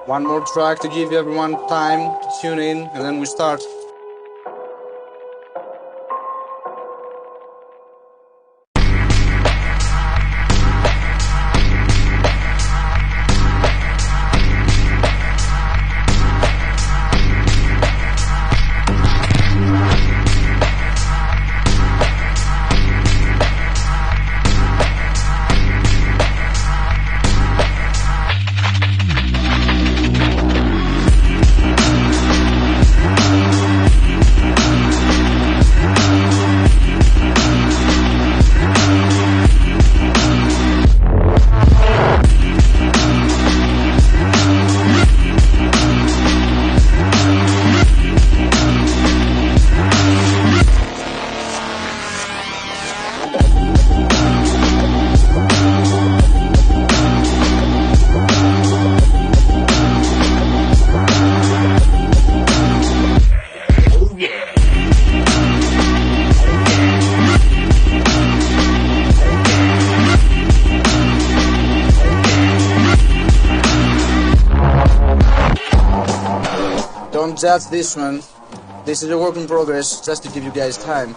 One more track to give everyone time to tune in, and then we start. Don't judge this one. This is a work in progress, just to give you guys time.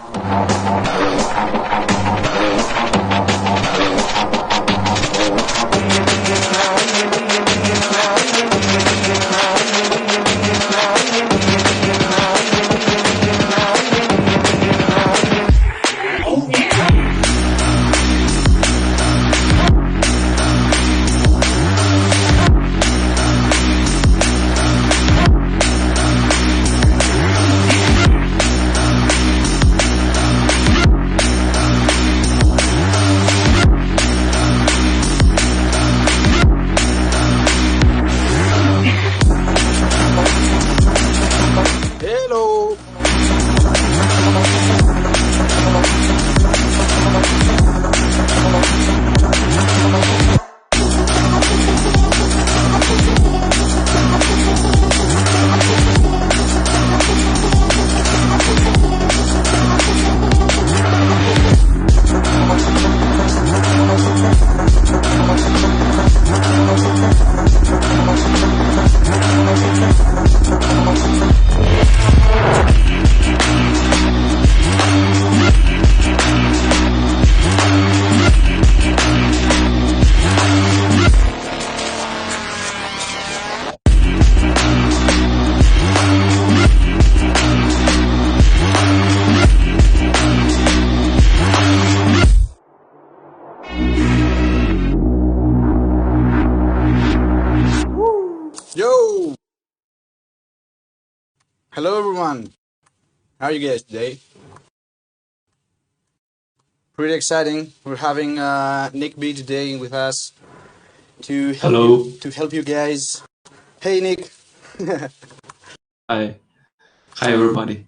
Yo! Hello everyone! How are you guys today? Pretty exciting. We're having Nickbee today with us to help you guys. Hey Nick! Hi everybody.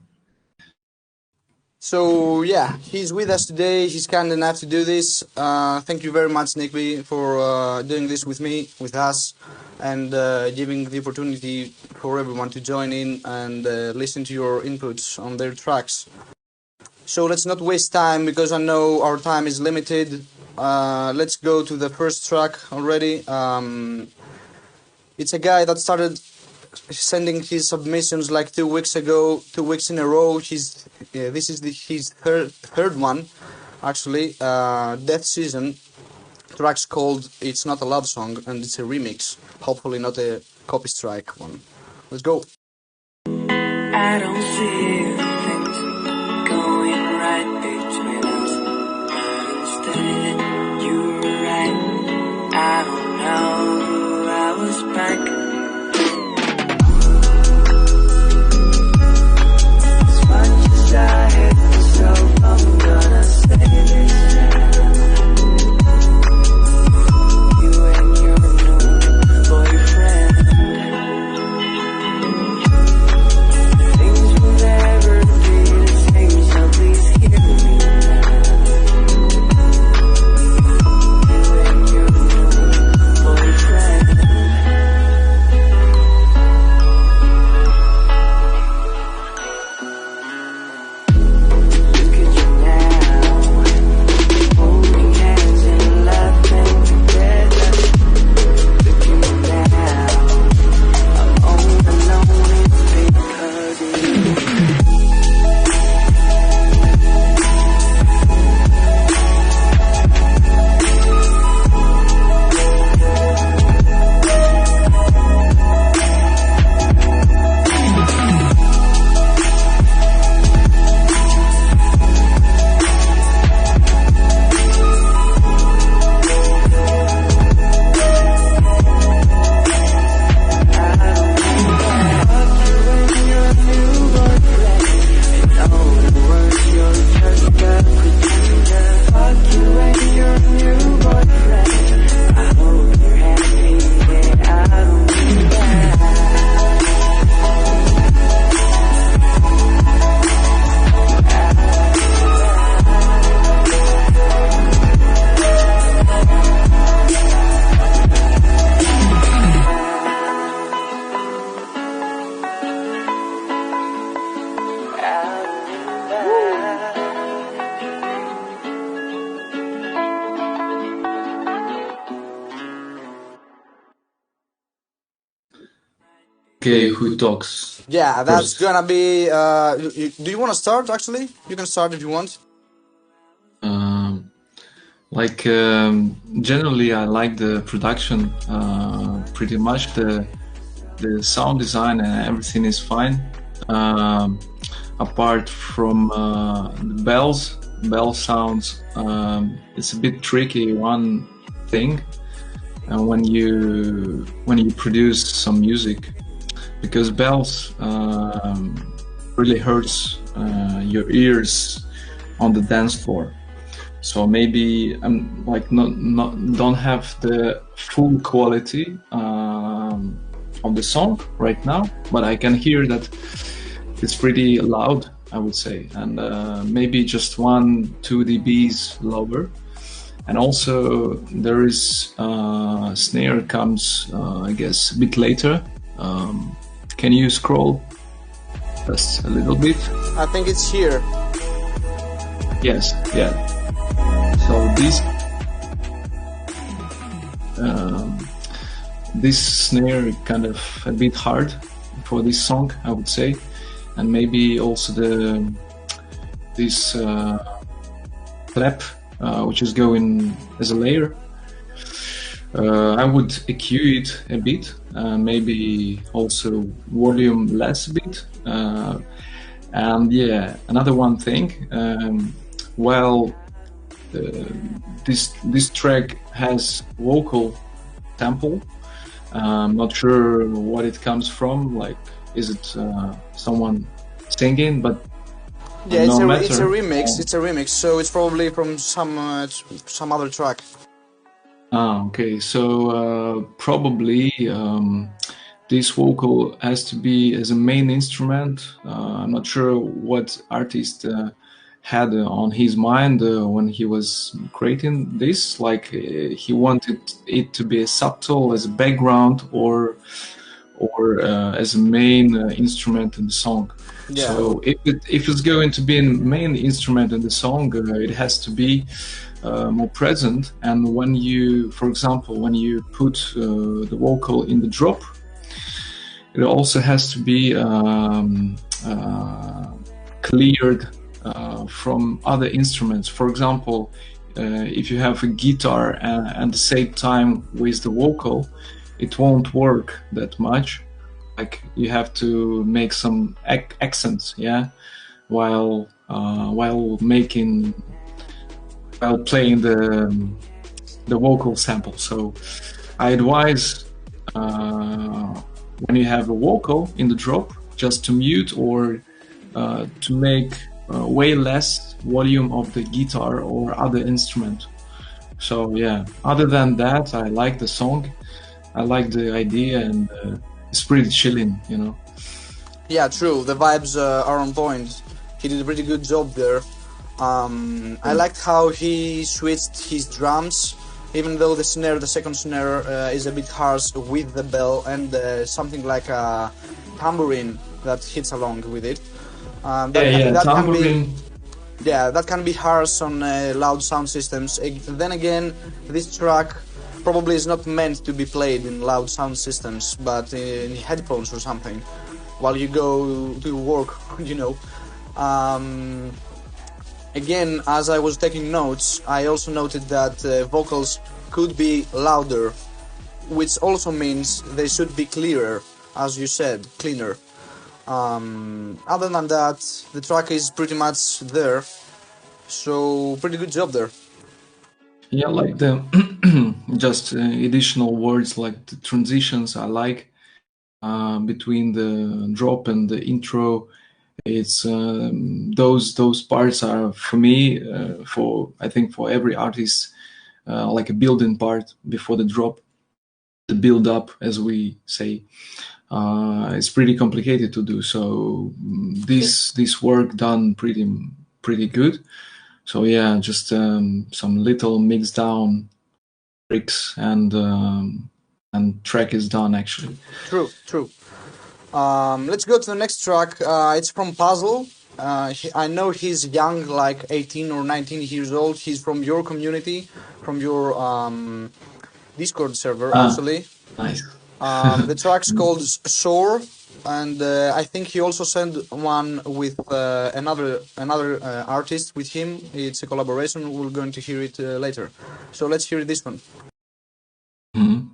So yeah, he's with us today. He's kind enough to do this. Thank you very much, Nickbee, for doing this with me, with us, and giving the opportunity for everyone to join in and listen to your inputs on their tracks. So let's not waste time, because I know our time is limited. Let's go to the first track already. It's a guy that started sending his submissions like 2 weeks ago, 2 weeks in a row. This is his third one, actually. Deathszn. Track's called It's Not a Love Song, and it's a remix. Hopefully not a copy strike one. Let's go. I don't see things going right between us, but instead you were right. I don't know, I was back. As much as I hate myself, I'm gonna say this. Things will never Okay, who talks? Yeah, that's first? gonna be. Do you want to start? Actually, you can start if you want. Generally, I like the production pretty much. The sound design and everything is fine. Apart from the bell sounds, it's a bit tricky. One thing when you produce some music, because bells really hurts your ears on the dance floor. So maybe I'm like not don't have the full quality of the song right now, but I can hear that it's pretty loud, I would say, and maybe just 1-2 dBs lower. And also there is snare comes I guess a bit later. Can you scroll just a little bit? I think it's here. Yes, yeah. So this snare kind of a bit hard for this song, I would say, and maybe also this clap, which is going as a layer. I would EQ it a bit, maybe also volume less a bit, and yeah, another one thing. This track has vocal sample. I'm not sure what it comes from. Like, is it someone singing? But Yeah, no it's a matter. remix. It's a remix, so it's probably from some other track. Okay. So probably this vocal has to be as a main instrument. I'm not sure what artist had on his mind when he was creating this. Like he wanted it to be subtle as a background or as a main instrument in the song. Yeah. So if it's going to be a main instrument in the song, it has to be more present. And when you, for example, when you put the vocal in the drop, it also has to be cleared from other instruments. For example, if you have a guitar and at the same time with the vocal, it won't work that much. Like you have to make some accents, yeah, while playing the vocal sample. So I advise when you have a vocal in the drop, just to mute or to make way less volume of the guitar or other instrument. So yeah, other than that, I like the song, I like the idea, and it's pretty chilling, you know. Yeah, true. The vibes are on point. He did a pretty good job there. I liked how he switched his drums, even though the second snare is a bit harsh with the bell and something like a tambourine that hits along with it. Tambourine. That can be harsh on loud sound systems. Then again, this track probably is not meant to be played in loud sound systems, but in headphones or something, while you go to work, you know. Again, as I was taking notes, I also noted that vocals could be louder, which also means they should be clearer, as you said, cleaner. Other than that, the track is pretty much there, so pretty good job there. Yeah, like the just additional words like the transitions I like between the drop and the intro. It's those parts are for me, I think for every artist, like a building part before the drop, the build up, as we say. It's pretty complicated to do. So this work done pretty good. So yeah, just some little mix down tricks and track is done actually. True. Let's go to the next track. It's from Puzzle. I know he's young, like 18 or 19 years old. He's from your community, from your Discord server, actually. Nice. The track's called Soar, and I think he also sent one with another artist with him. It's a collaboration. We're going to hear it later. So let's hear this one. Mhm.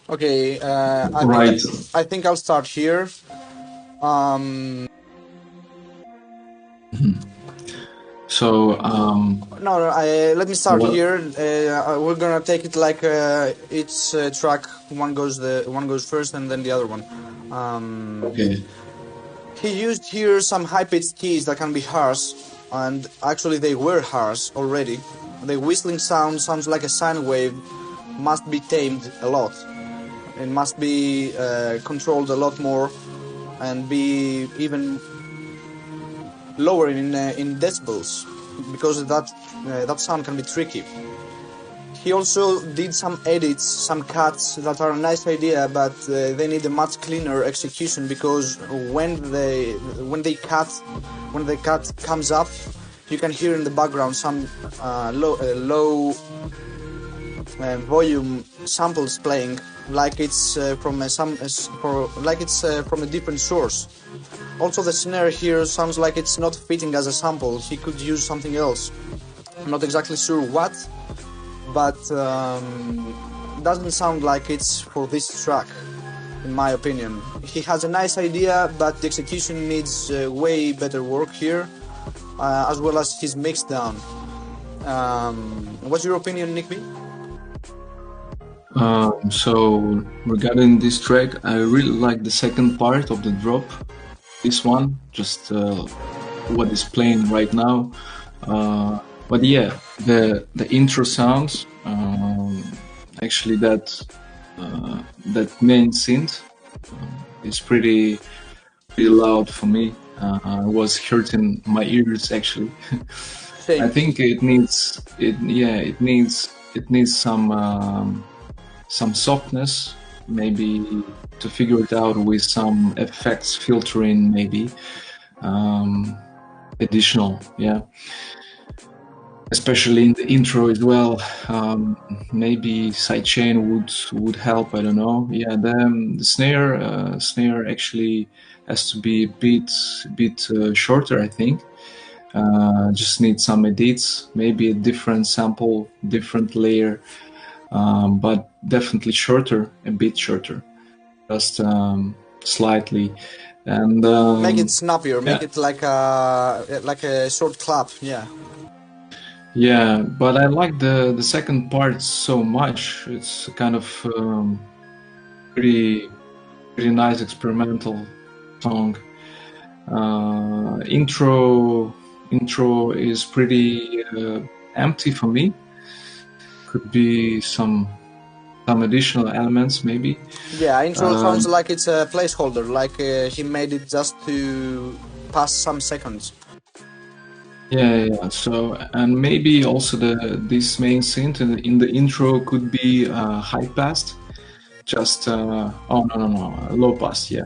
Okay, Right. I think I'll start here. So No, let me start Well- here. We're gonna take it like each track. One goes first, and then the other one. okay. He used here some high-pitched keys that can be harsh, and actually they were harsh already. The whistling sound sounds like a sine wave. Must be tamed a lot. It must be controlled a lot more, and be even lower in decibels, because that sound can be tricky. He also did some edits, some cuts that are a nice idea, but they need a much cleaner execution, because when the cut comes up, you can hear in the background some low volume samples playing, like it's from a different source. Also, the snare here sounds like it's not fitting as a sample. He could use something else. I'm not exactly sure what, but doesn't sound like it's for this track, in my opinion. He has a nice idea, but the execution needs way better work here, as well as his mix down. What's your opinion, Nickbee? So regarding this track, I really like the second part of the drop. This one, just what is playing right now. But yeah, the intro sounds, actually that main synth is pretty loud for me. It was hurting my ears actually. Same. I think it needs some softness, maybe, to figure it out with some effects filtering, maybe additional, yeah. Especially in the intro as well. Maybe sidechain would help. I don't know. Yeah, the snare actually has to be a bit shorter, I think. Just need some edits, maybe a different sample, different layer, but definitely shorter, a bit shorter. Just slightly, and Make it snappier. Make yeah. it like a short clap. Yeah. Yeah, but I like the second part so much. It's kind of pretty nice experimental song. Intro is pretty empty for me. Could be some additional elements maybe. Yeah. Intro sounds like it's a placeholder. Like he made it just to pass some seconds. Yeah. So, and maybe also this main synth in the intro could be high passed. Just oh no, low pass. Yeah,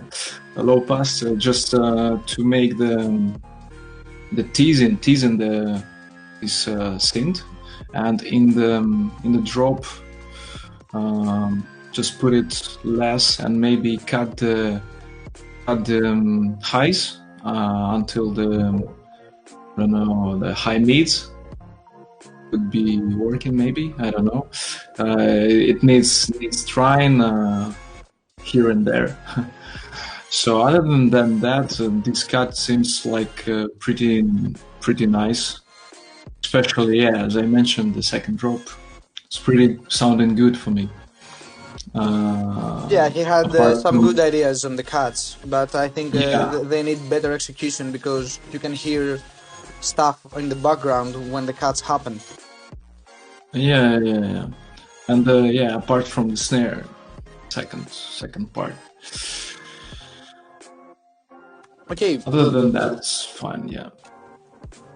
a low pass just to make the teasing this synth, and in the drop just put it less and maybe cut the highs until I don't know, the high mids could be working maybe. I don't know. It needs trying here and there. So other than that, this cut seems like pretty nice. Especially, yeah, as I mentioned, the second drop. It's pretty sounding good for me. Yeah, he had apart some from- good ideas on the cuts, but I think Yeah. they need better execution because you can hear stuff in the background when the cuts happen. Yeah. And yeah, apart from the snare, second part. Okay. Other than that, it's fine. Yeah,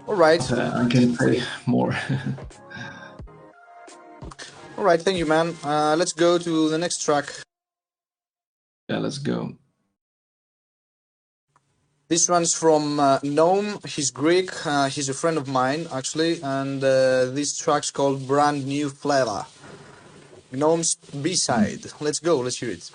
All right. I can play more. All right. Thank you, man. Let's go to the next track. Yeah, let's go. This one's from GNoM. He's Greek. He's a friend of mine, actually, and this track's called Brand New Flavor. GNoM's B-side. Let's go. Let's hear it.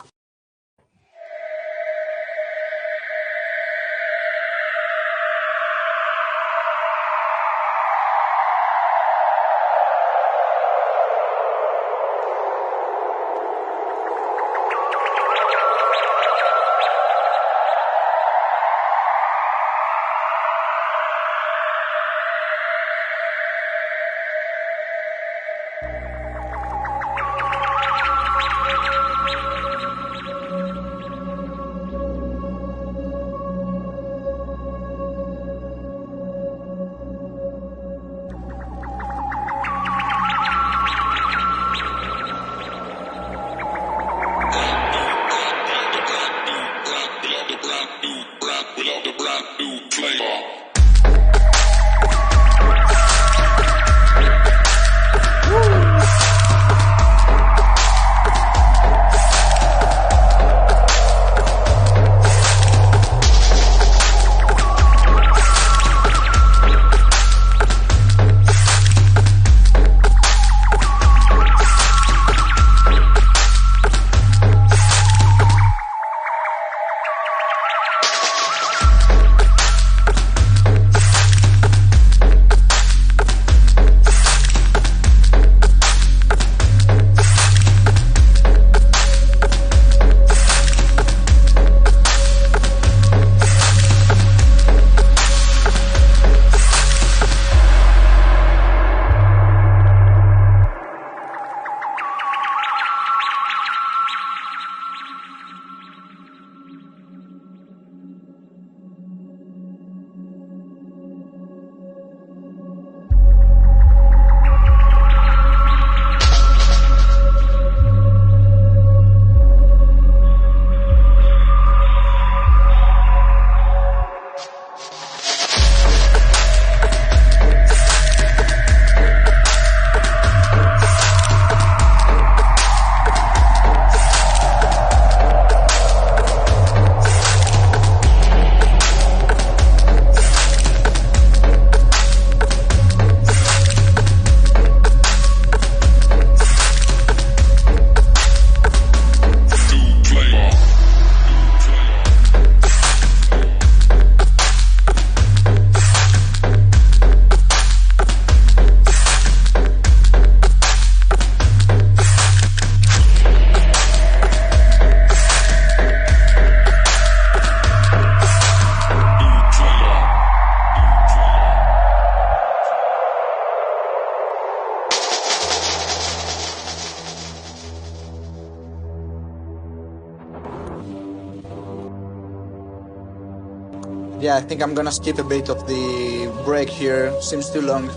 Yeah, I think I'm gonna skip a bit of the break here. Seems too long.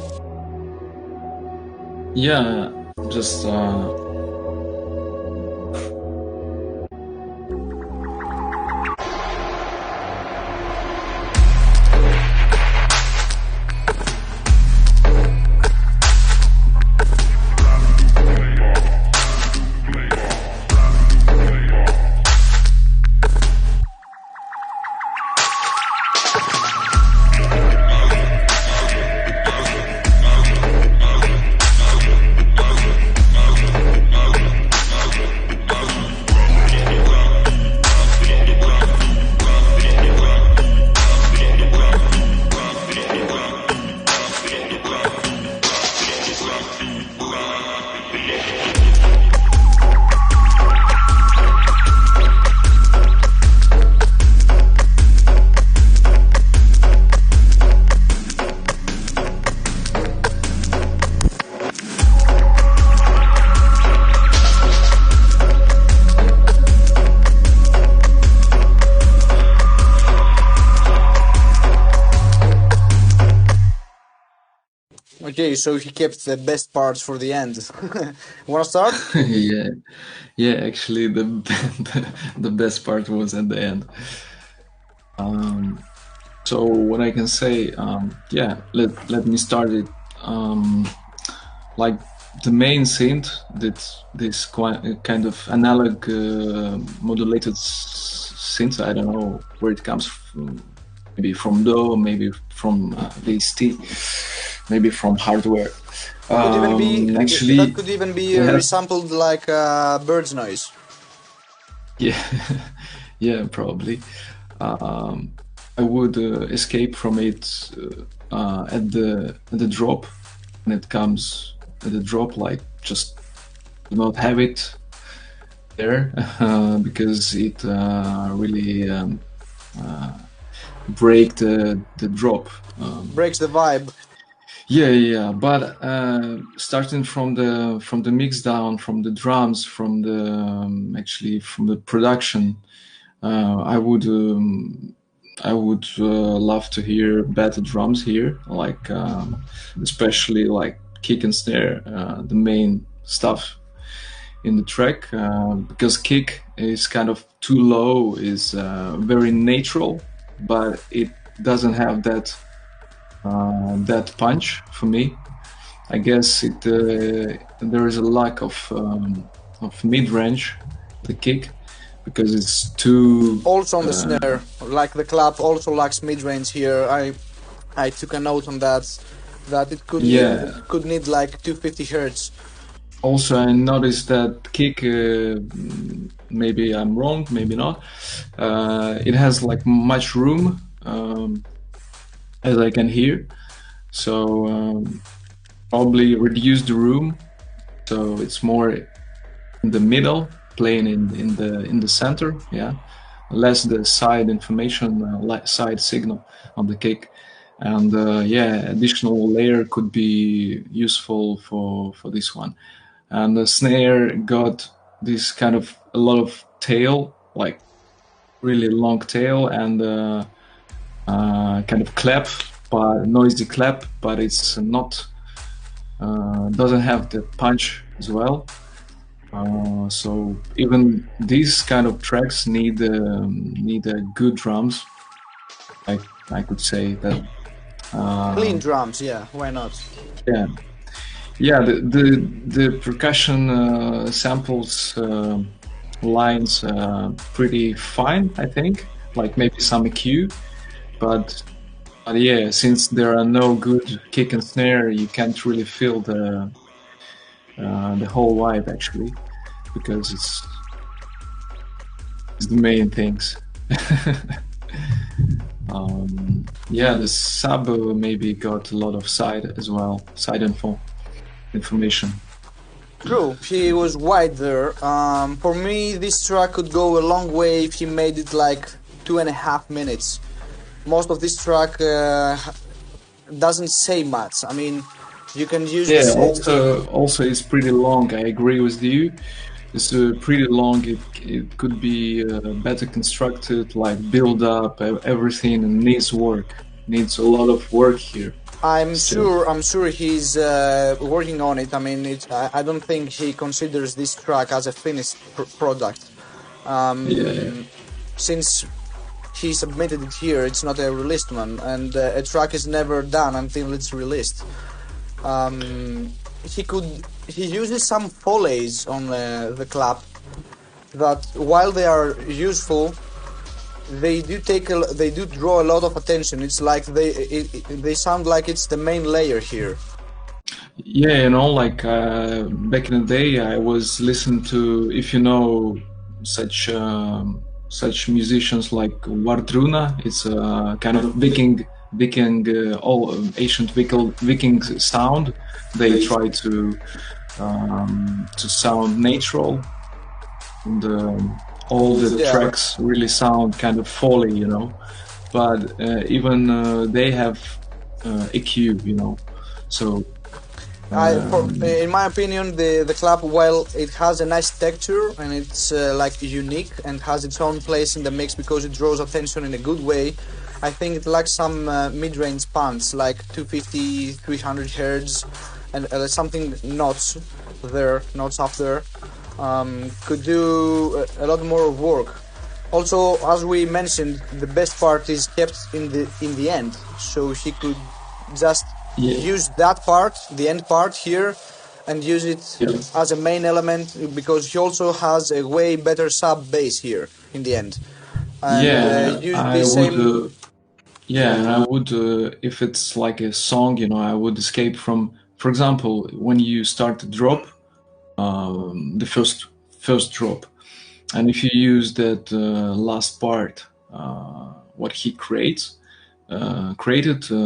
Yeah, just Okay, so he kept the best parts for the end. Wanna start? yeah, yeah. Actually, the best part was at the end. So what I can say, yeah, let me start it. Like the main synth, this kind of analog modulated synth. I don't know where it comes from. Maybe from DAW, maybe from VST, maybe from hardware. Could even be Actually, that could even be resampled like bird's noise. yeah, yeah, probably. I would escape from it at the drop when it comes at the drop, like just do not have it there because it really break the drop. Breaks the vibe. Yeah. But starting from the mix down, from the drums, from the actually from the production, I would love to hear better drums here, like especially like kick and snare, the main stuff in the track, because kick is kind of too low, is very natural, but it doesn't have that punch for me. I guess there is a lack of mid-range, the kick, because it's too... Also on the snare, like the clap also lacks mid-range here. I took a note on that it could need like 250 hertz. Also, I noticed that kick, maybe I'm wrong, maybe not, it has like much room, as I can hear, so probably reduce the room, so it's more in the middle, playing in the center, yeah, less the side information, side signal on the kick, and yeah, additional layer could be useful for this one. And the snare got this kind of a lot of tail, like really long tail, and kind of clap, but noisy clap, but it's not doesn't have the punch as well. So even these kind of tracks need good drums. I could say that Clean drums, yeah, why not? Yeah, the percussion samples lines pretty fine, I think. Like maybe some EQ, but yeah, since there are no good kick and snare, you can't really feel the whole vibe actually, because it's the main things. Yeah, the sub maybe got a lot of side as well, side information. True, he was wide there. For me, this track could go a long way if he made it like 2.5 minutes. Most of this track doesn't say much. I mean, you can use also it's pretty long. I agree with you. it's pretty long. It could be better constructed, like build up everything, and needs work. Needs a lot of work here. I'm Still. sure he's working on it. I mean, I don't think he considers this track as a finished product. Yeah. Since he submitted it here, it's not a released one, and a track is never done until it's released. He uses some follies on the clap that, while they are useful, they do draw a lot of attention. It's like they sound like it's the main layer here. Yeah, like back in the day, I was listening to, if you know such musicians like Wardruna. It's a kind of Viking, all ancient Viking sound. They try to sound natural, and all the tracks really sound kind of folly, But even they have EQ, So. In my opinion, the clap, while it has a nice texture and it's like unique and has its own place in the mix because it draws attention in a good way, I think it lacks some mid-range punch, like 250, 300 hertz, and something notes up there. Could do a lot more work. Also, as we mentioned, the best part is kept in the end, so he could just use that part, the end part here, and use it as a main element, because he also has a way better sub bass here in the end. And, I would, if it's like a song, I would escape from, for example, when you start to drop, the first drop, and if you use that last part, what he created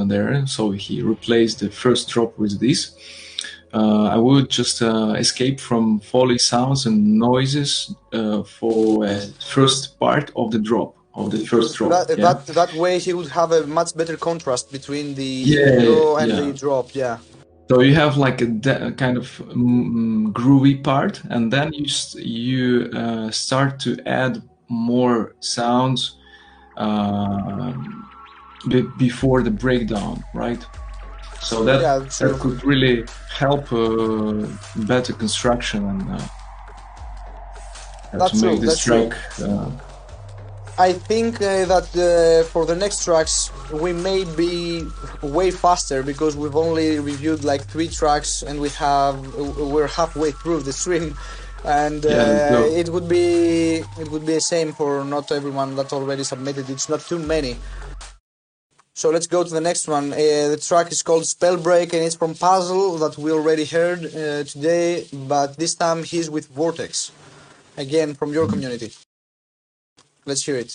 there, so he replaced the first drop with this. I would just escape from foley sounds and noises for first part of the drop, of the first drop. That way he would have a much better contrast between the intro and the drop. So you have like a kind of groovy part, and then you start to add more sounds before the breakdown, right? So that could really help better construction and to make this track. I think that for the next tracks we may be way faster, because we've only reviewed like 3 tracks and we're halfway through the stream, and it would be a shame for not everyone that already submitted. It's not too many. So let's go to the next one. The track is called Spellbreak, and it's from Puzzle, that we already heard today, but this time he's with Vortex, again from your community. Let's hear it.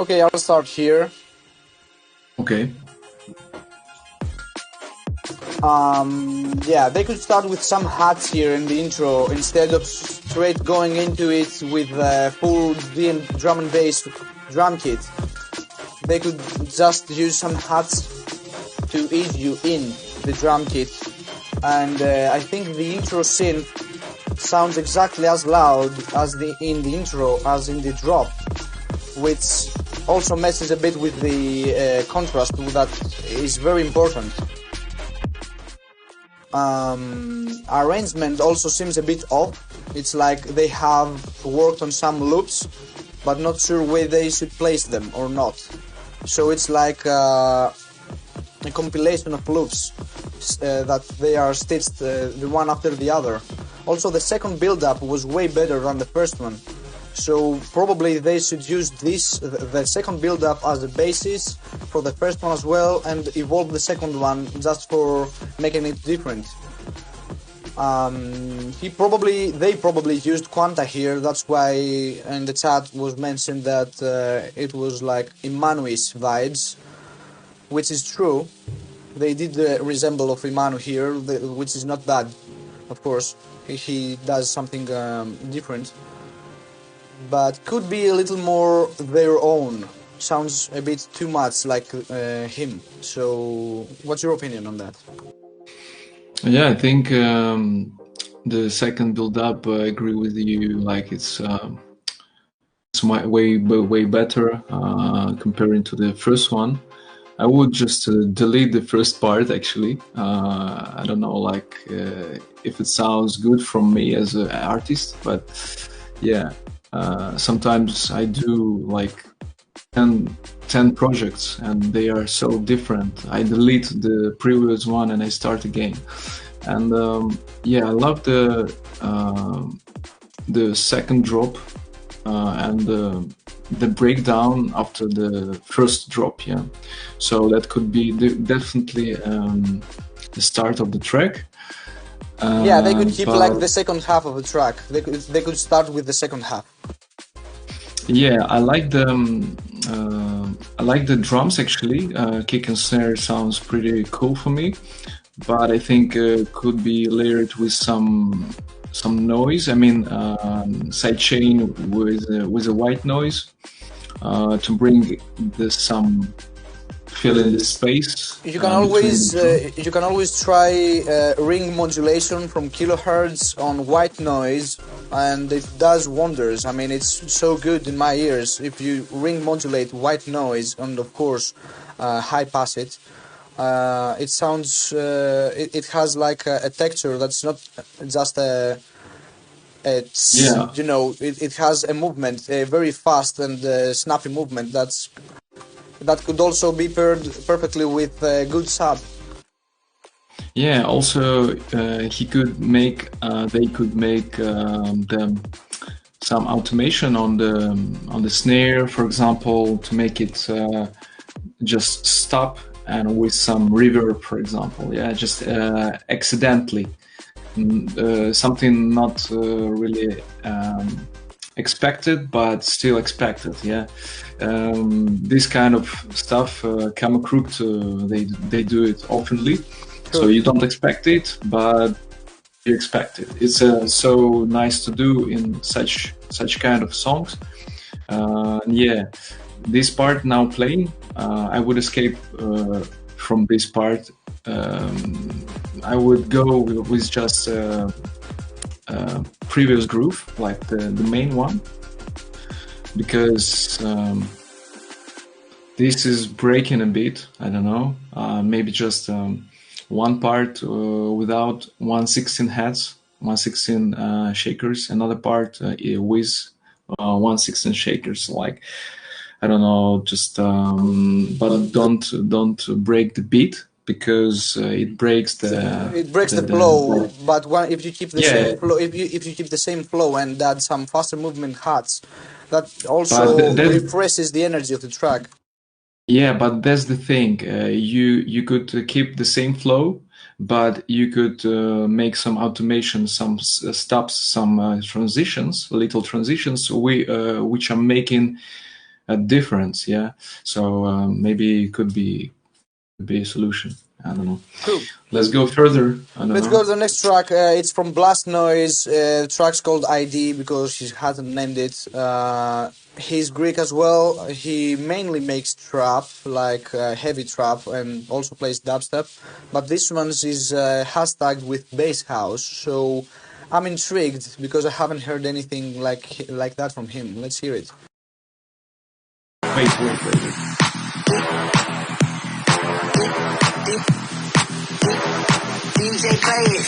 Okay, I'll start here. Okay. Yeah, they could start with some hats here in the intro instead of straight going into it with full drum and bass drum kit. They could just use some hats to ease you in the drum kit, and I think the intro synth sounds exactly as loud as in the intro as in the drop, which also messes a bit with the contrast that is very important. Arrangement also seems a bit off. It's like they have worked on some loops but not sure where they should place them or not. So it's like a compilation of loops that they are stitched the one after the other. Also, the second build-up was way better than the first one. So probably they should use the second build-up as a basis for the first one as well, and evolve the second one just for making it different. They probably used Quanta here. That's why in the chat was mentioned that it was like Immanuis vibes, which is true. They did resemble of Imanu here, which is not bad, of course. He does something different, but could be a little more their own. Sounds a bit too much like him. So, what's your opinion on that? Yeah, I think the second build-up, I agree with you. Like it's way better comparing to the first one. I would just delete the first part. Actually, I don't know, like if it sounds good from me as an artist, but yeah, sometimes I do like 10 projects and they are so different. I delete the previous one and I start again. And yeah, I love the second drop and the breakdown after the first drop. Yeah, so that could be definitely the start of the track. Yeah, they could keep like the second half of the track. They could start with the second half. Yeah, I like the drums actually. Kick and snare sounds pretty cool for me, but I think could be layered with some noise. I mean, sidechain with a white noise to bring some fill in the space. You can always try ring modulation from kilohertz on white noise, and it does wonders. I mean, it's so good in my ears. If you ring modulate white noise and of course high pass it, it sounds. It has like a texture that's not just you know, it has a movement, a very fast and snappy movement that could also be paired perfectly with good sub. Yeah, also they could make some automation on the snare, for example, to make it just stop and with some reverb, for example. Yeah, just accidentally. Something not really expected, but still expected. Yeah, this kind of stuff, Camera Crooked, they do it oftenly. So you don't expect it, but you expect it. It's so nice to do in such kind of songs. Yeah, this part now playing, I would escape from this part. I would go with just previous groove, like the main one, because this is breaking a bit. I don't know, maybe just one part without 1/16 heads, 1/16 shakers, another part with 1/16 shakers. Like, I don't know, just but don't break the beat, because it breaks the flow. But if you keep the same flow, if you keep the same flow and add some faster movement hats, that also refreshes the energy of the track. Yeah, but that's the thing. You could keep the same flow, but you could make some automation, some stops, some transitions, little transitions, which are making a difference. Yeah, so maybe it could be a solution. I don't know. Cool. Let's go further. Let's go to the next track. It's from Blastnoise. The track's called ID because she hasn't named it. He's Greek as well. He mainly makes trap, like heavy trap, and also plays dubstep. But this one is hashtagged with bass house. So I'm intrigued because I haven't heard anything like that from him. Let's hear it. Wait. DJ play it.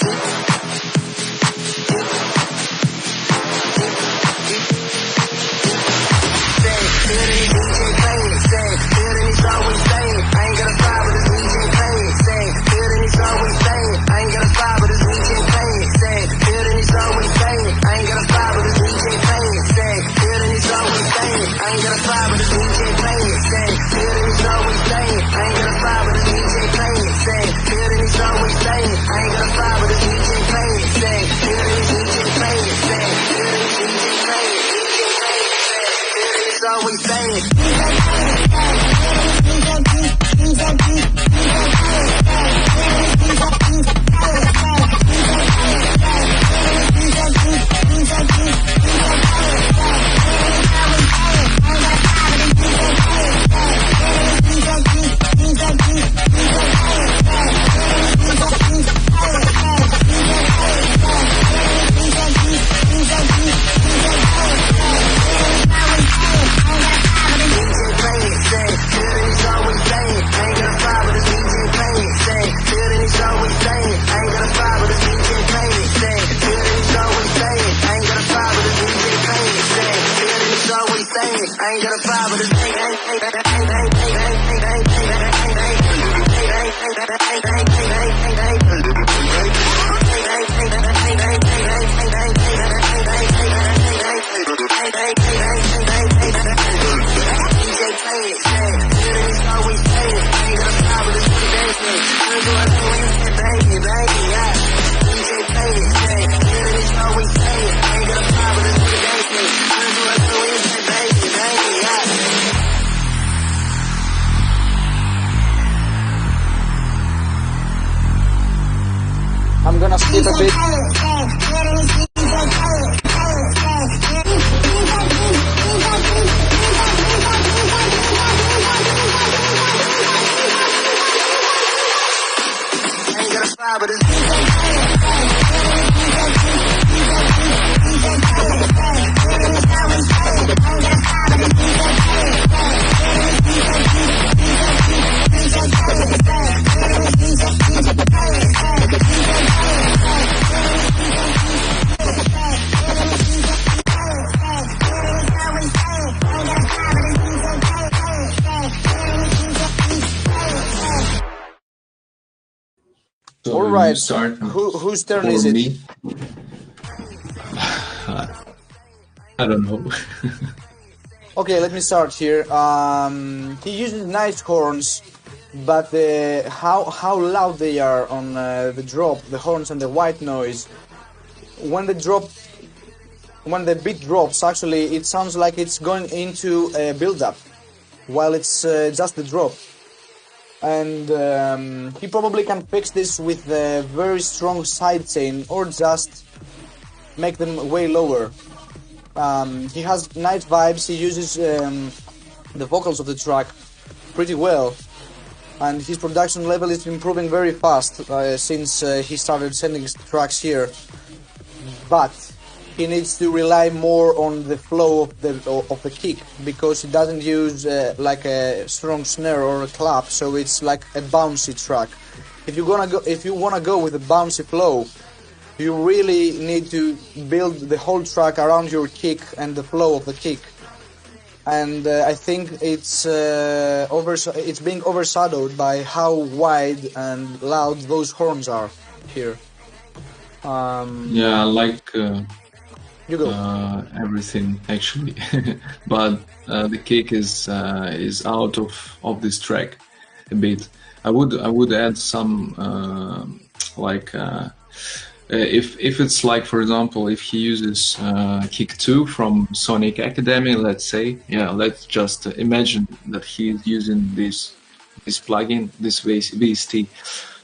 I'm gonna skip a bit. So All right. start Whose turn for is it? me. I don't know. Okay, let me start here. He uses nice horns, but how loud they are on the drop, the horns and the white noise. When the beat drops, actually, it sounds like it's going into a build-up, while it's just the drop. And he probably can fix this with a very strong sidechain or just make them way lower. He has nice vibes. He uses the vocals of the track pretty well, and his production level is improving very fast since he started sending tracks here. But he needs to rely more on the flow of the kick, because he doesn't use like a strong snare or a clap, so it's like a bouncy track. If you wanna go with a bouncy flow, you really need to build the whole track around your kick and the flow of the kick. And I think it's being overshadowed by how wide and loud those horns are here. Yeah, I like You go. everything actually, but the kick is out of this track a bit. I would add some like if it's like, for example, if he uses Kick 2 from Sonic Academy, let's say, yeah, let's just imagine that he's using this plugin, this VST.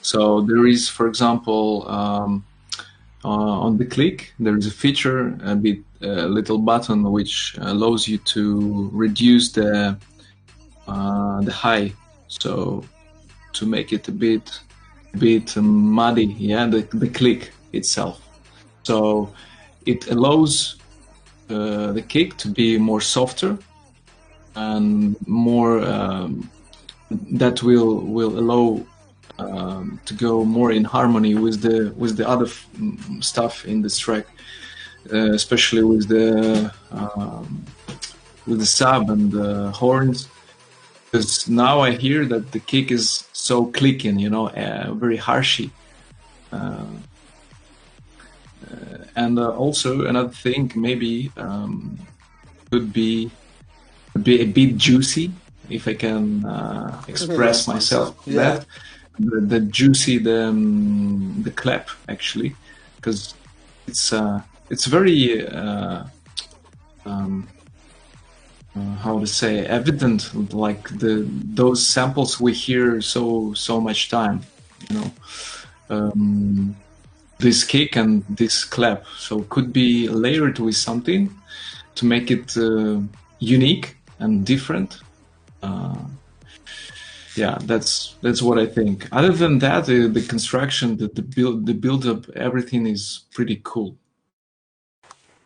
So there is, for example, on the click, there is a feature, a little button which allows you to reduce the high, so to make it a bit muddy, yeah, the click itself. So it allows the kick to be more softer and more that will allow to go more in harmony with the other stuff in this track, especially with the sub and the horns. Because now I hear that the kick is so clicking, you know, very harshy. And also another thing maybe could be a bit juicy, if I can express myself. Yeah. That the juicy, the clap actually, because it's very how to say, evident, like those samples we hear so much time, you know, this kick and this clap, so could be layered with something to make it unique and different. Yeah, that's what I think. Other than that, the construction, the build up, everything is pretty cool.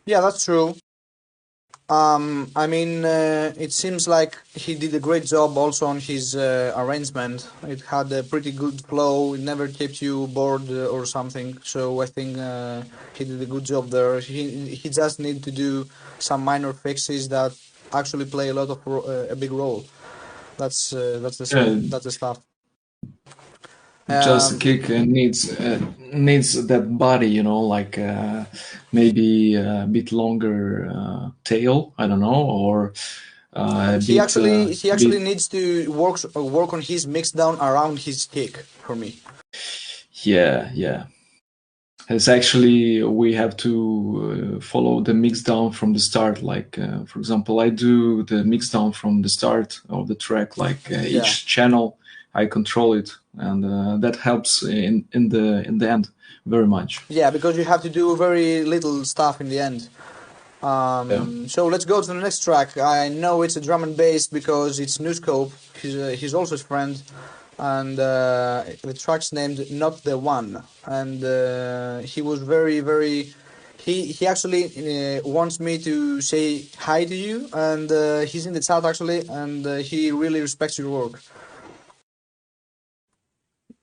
Yeah, that's true. I mean, it seems like he did a great job also on his arrangement. It had a pretty good flow. It never kept you bored or something. So I think he did a good job there. He just need to do some minor fixes that actually play a lot of a big role. That's the stuff. Just a kick needs that body, you know, like maybe a bit longer tail, I don't know, or he actually needs to work on his mix down around his kick for me. Yeah. It's actually, we have to follow the mix down from the start. Like, for example, I do the mix down from the start of the track, like each channel, I control it, and that helps in the end very much. Yeah, because you have to do very little stuff in the end. So let's go to the next track. I know it's a drum and bass because it's Nuskope. He's also his friend, and the track's named "Not the One." And he was very. He actually wants me to say hi to you, and he's in the chat actually, and he really respects your work.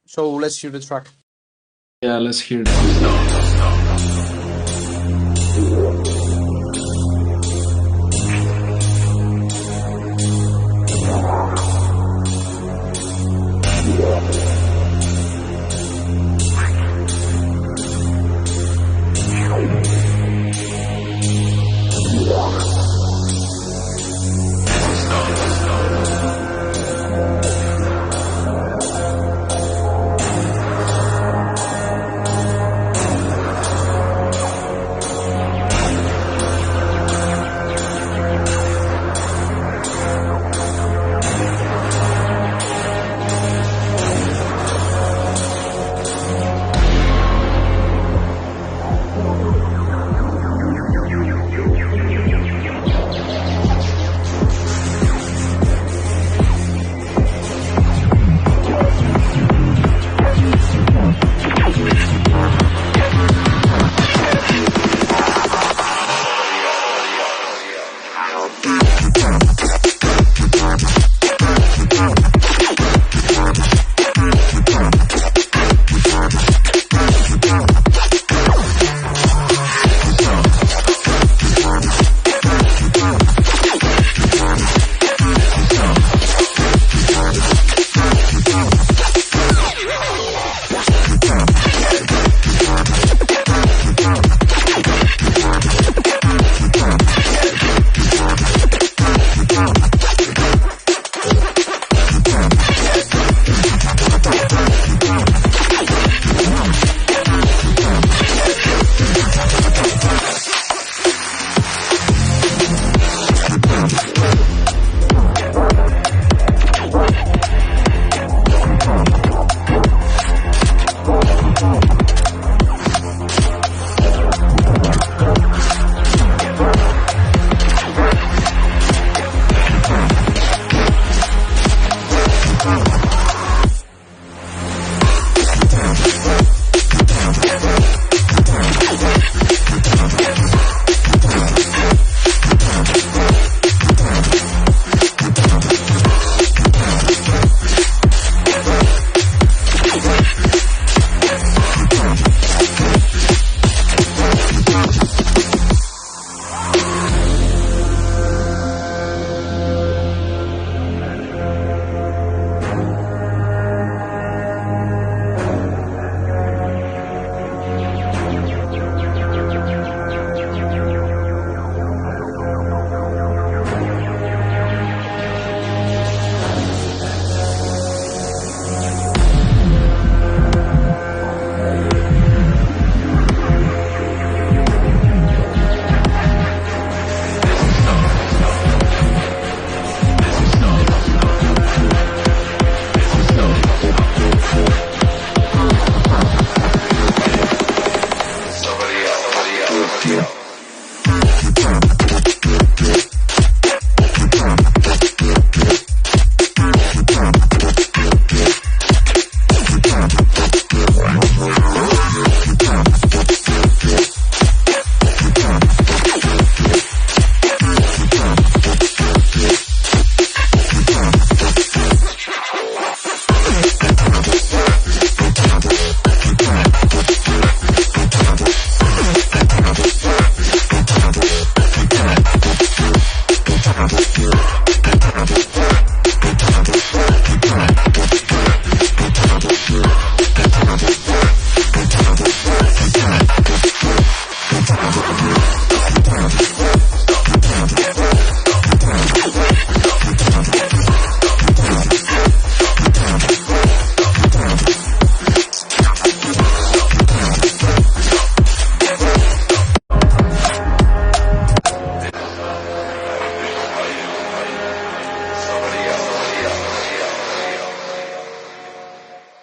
So let's hear the track. Yeah, let's hear that.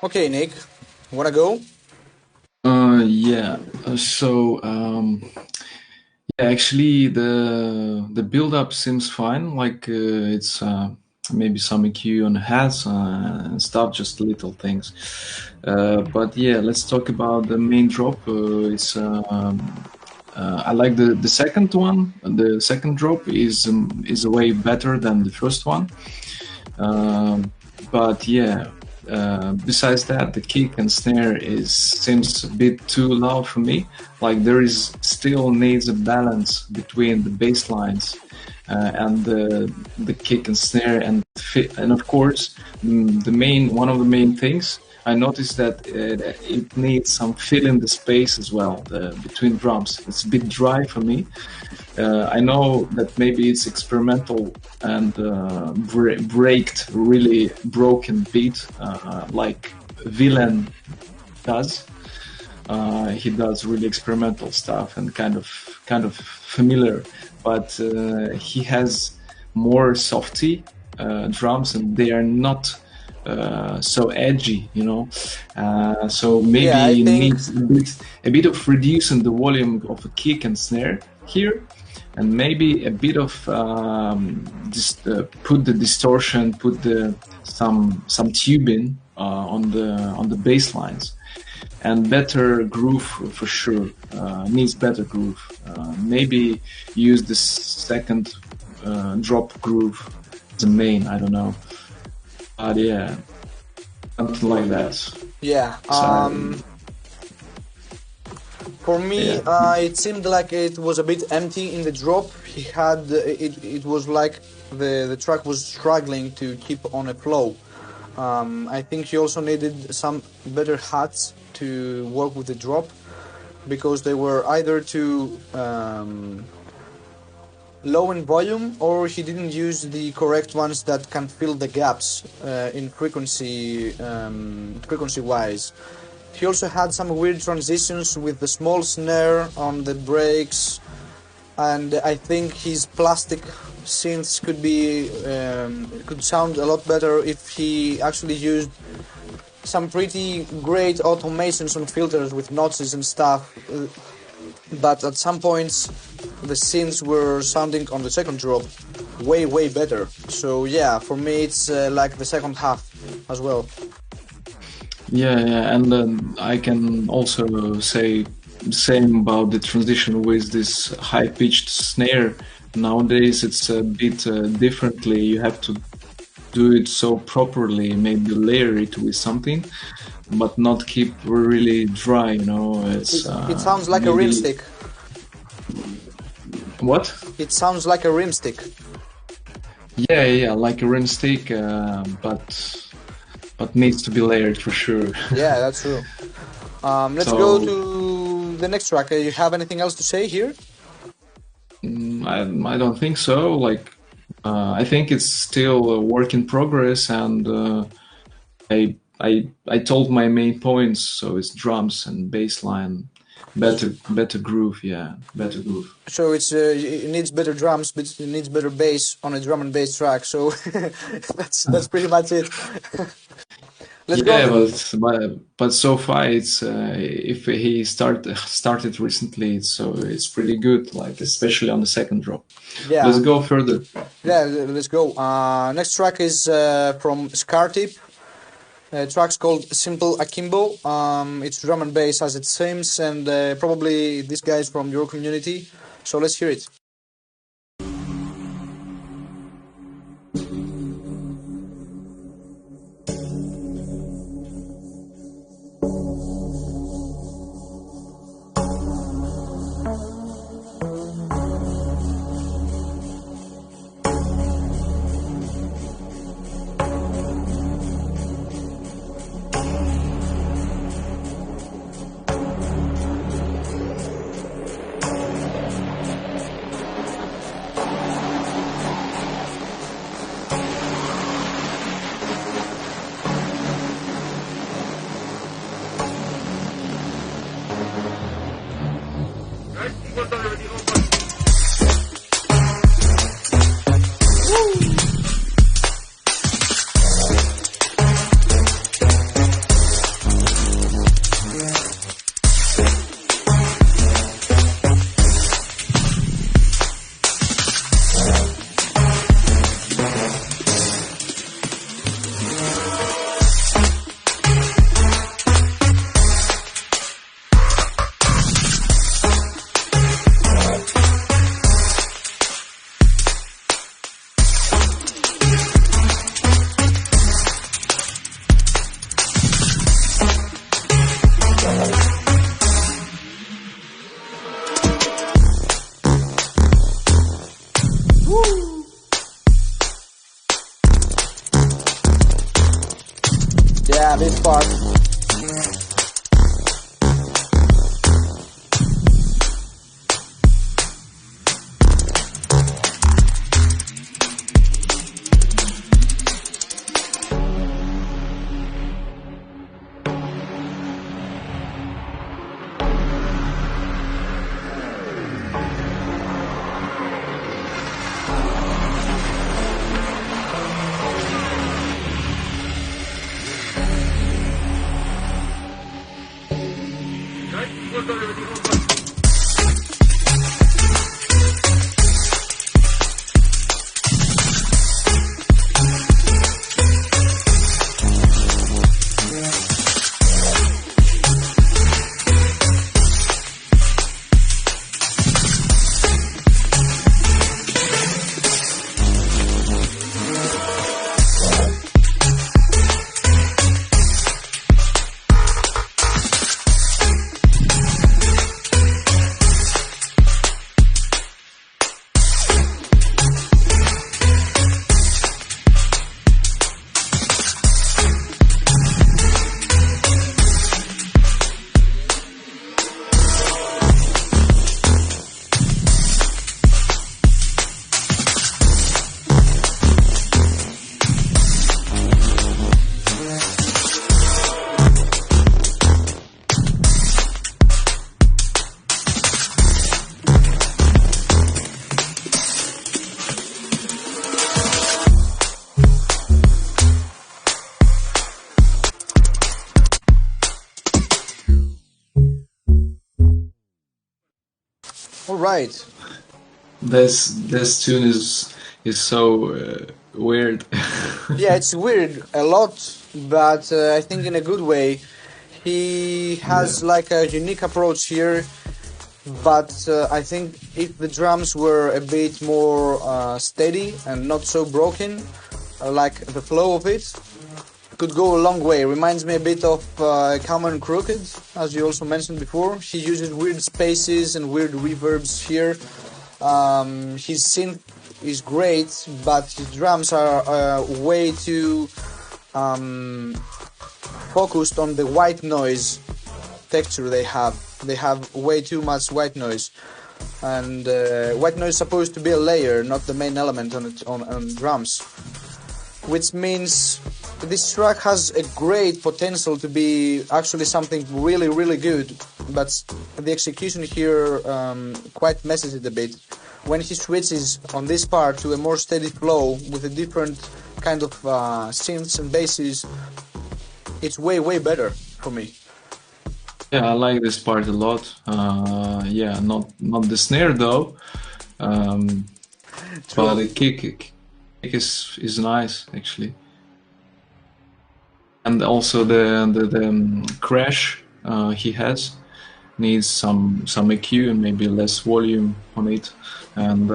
Okay, Nick, wanna go? Yeah. Yeah, actually, the build up seems fine. Like it's maybe some EQ on hats and stuff, just little things. But yeah, let's talk about the main drop. I like the second one. The second drop is way better than the first one. But yeah, besides that, the kick and snare seems a bit too loud for me. Like there is still needs a balance between the bass lines and the kick and snare and of course one of the main things I noticed that it needs some fill in the space as well between drums. It's a bit dry for me. I know that maybe it's experimental and really broken beat like Villain does. He does really experimental stuff and kind of familiar, but he has more softy drums and they are not so edgy, you know. So maybe Yeah, I think needs a bit of reducing the volume of a kick and snare here, and maybe a bit of just put the distortion, put some tubing on the bass lines, and better groove for sure. Needs better groove. Maybe use the second drop groove as a main. I don't know. But yeah, something like that. yeah. For me, Yeah. it seemed like it was a bit empty in the drop. He had it was like the track was struggling to keep on a flow. I think he also needed some better hats to work with the drop because they were either too low in volume or he didn't use the correct ones that can fill the gaps in frequency wise. He also had some weird transitions with the small snare on the breaks, and I think his plastic synths could sound a lot better if he actually used some pretty great automations on filters with notches and stuff. But at some points the synths were sounding on the second drop way better. So yeah, for me it's like the second half as well. Yeah, and I can also say the same about the transition with this high-pitched snare. Nowadays it's a bit differently. You have to do it so properly, maybe layer it with something, but not keep really dry, you know. It sounds like a rim stick. What? It sounds like a rim stick. Yeah, like a rim stick, but needs to be layered for sure. Yeah, that's true. Let's go to the next track. You have anything else to say here? I don't think so. Like, I think it's still a work in progress, and I told my main points. So it's drums and bass line, better groove. Yeah, better groove. So it needs better drums, but it needs better bass on a drum and bass track. So that's pretty much it. Let's go. But so far it's if he started recently, it's pretty good. Like especially on the second drop. Yeah. Let's go further. Yeah, let's go. Next track is from Scartip. Track's called Simple Akimbo. It's drum and bass as it seems, and probably this guy is from your community. So let's hear it. Yeah, this part. All right. This tune is so weird. Yeah, it's weird a lot, but I think in a good way. He has like a unique approach here, but I think if the drums were a bit more steady and not so broken, like the flow of it, could go a long way. Reminds me a bit of Common Crooked, as you also mentioned before. He uses weird spaces and weird reverbs here. His synth is great, but his drums are way too focused on the white noise texture they have. They have way too much white noise, and white noise is supposed to be a layer, not the main element on drums, which means this track has a great potential to be actually something really, really good, but the execution here quite messes it a bit. When he switches on this part to a more steady flow with a different kind of synths and basses, it's way, way better for me. Yeah, I like this part a lot. Yeah, not the snare though, but the kick is nice actually. And also the crash he has needs some EQ and maybe less volume on it, and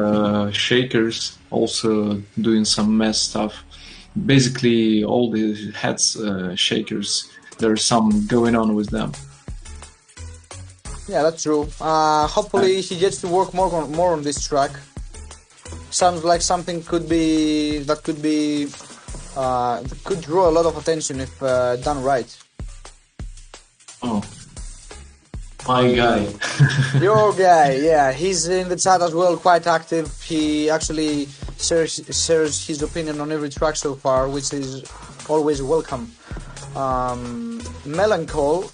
shakers also doing some mess stuff. Basically, all the heads shakers, there's some going on with them. Yeah, that's true. Hopefully he gets to work more on this track. Sounds like something could draw a lot of attention if done right. Oh, my guy. Your guy, yeah, he's in the chat as well, quite active. He actually shares his opinion on every track so far, which is always welcome. Melanchol,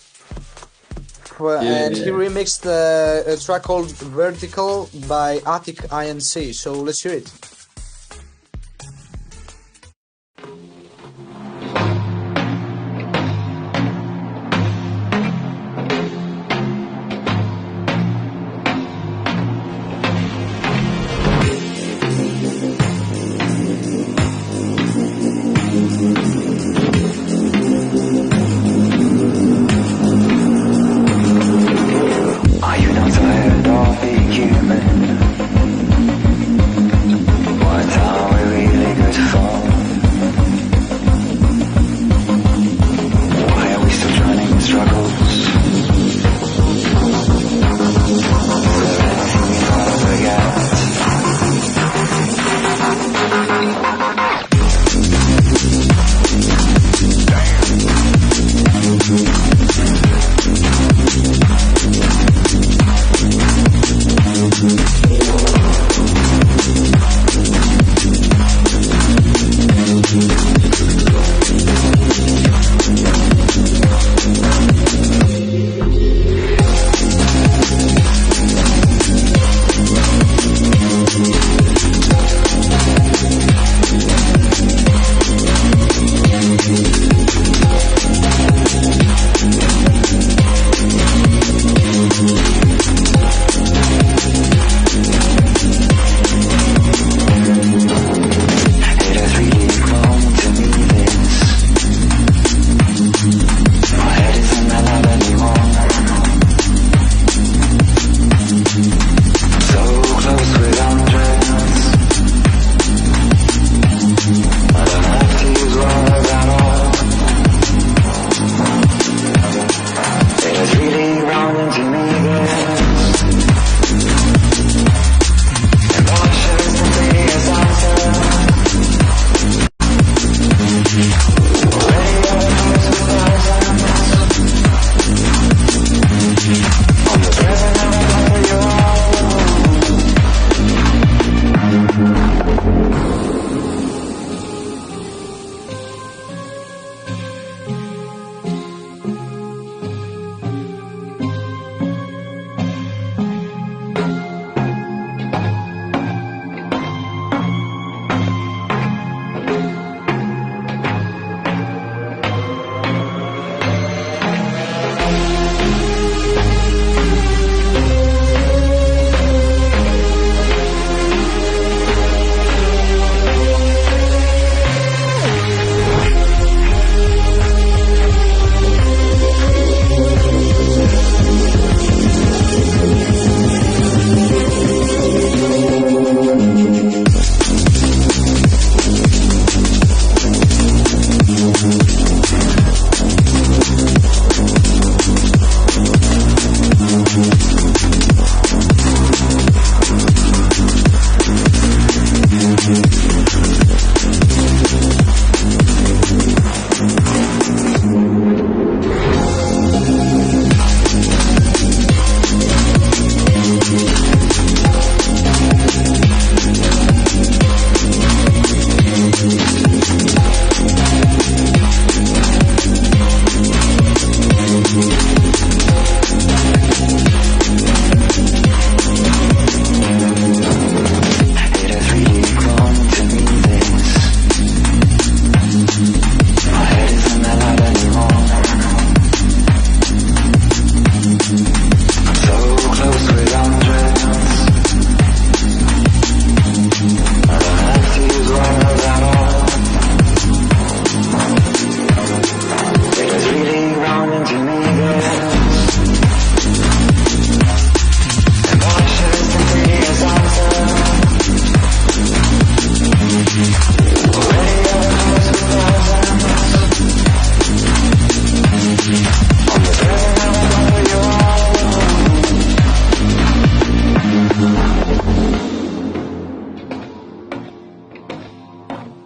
and he remixed a track called Vertical by Attic INC, so let's hear it.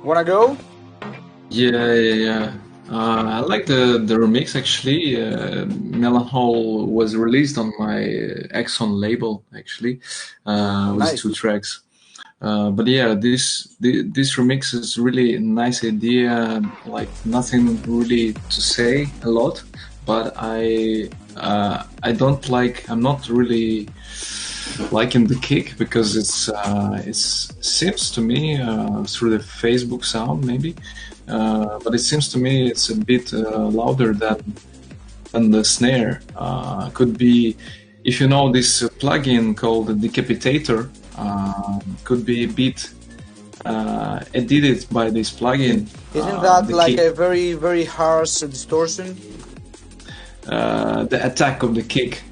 Wanna go? Yeah. I like the remix actually. Melanchol was released on my AXON label actually, with Nice. 2 tracks. But yeah, this remix is really a nice idea. Like nothing really to say a lot, but I don't like. I'm not really liking the kick because it seems to me through the Facebook sound maybe, but it seems to me it's a bit louder than the snare. Could be, if you know this plugin called the Decapitator, could be a bit edited by this plugin. Isn't that the like kick, a very, very harsh distortion? the attack of the kick?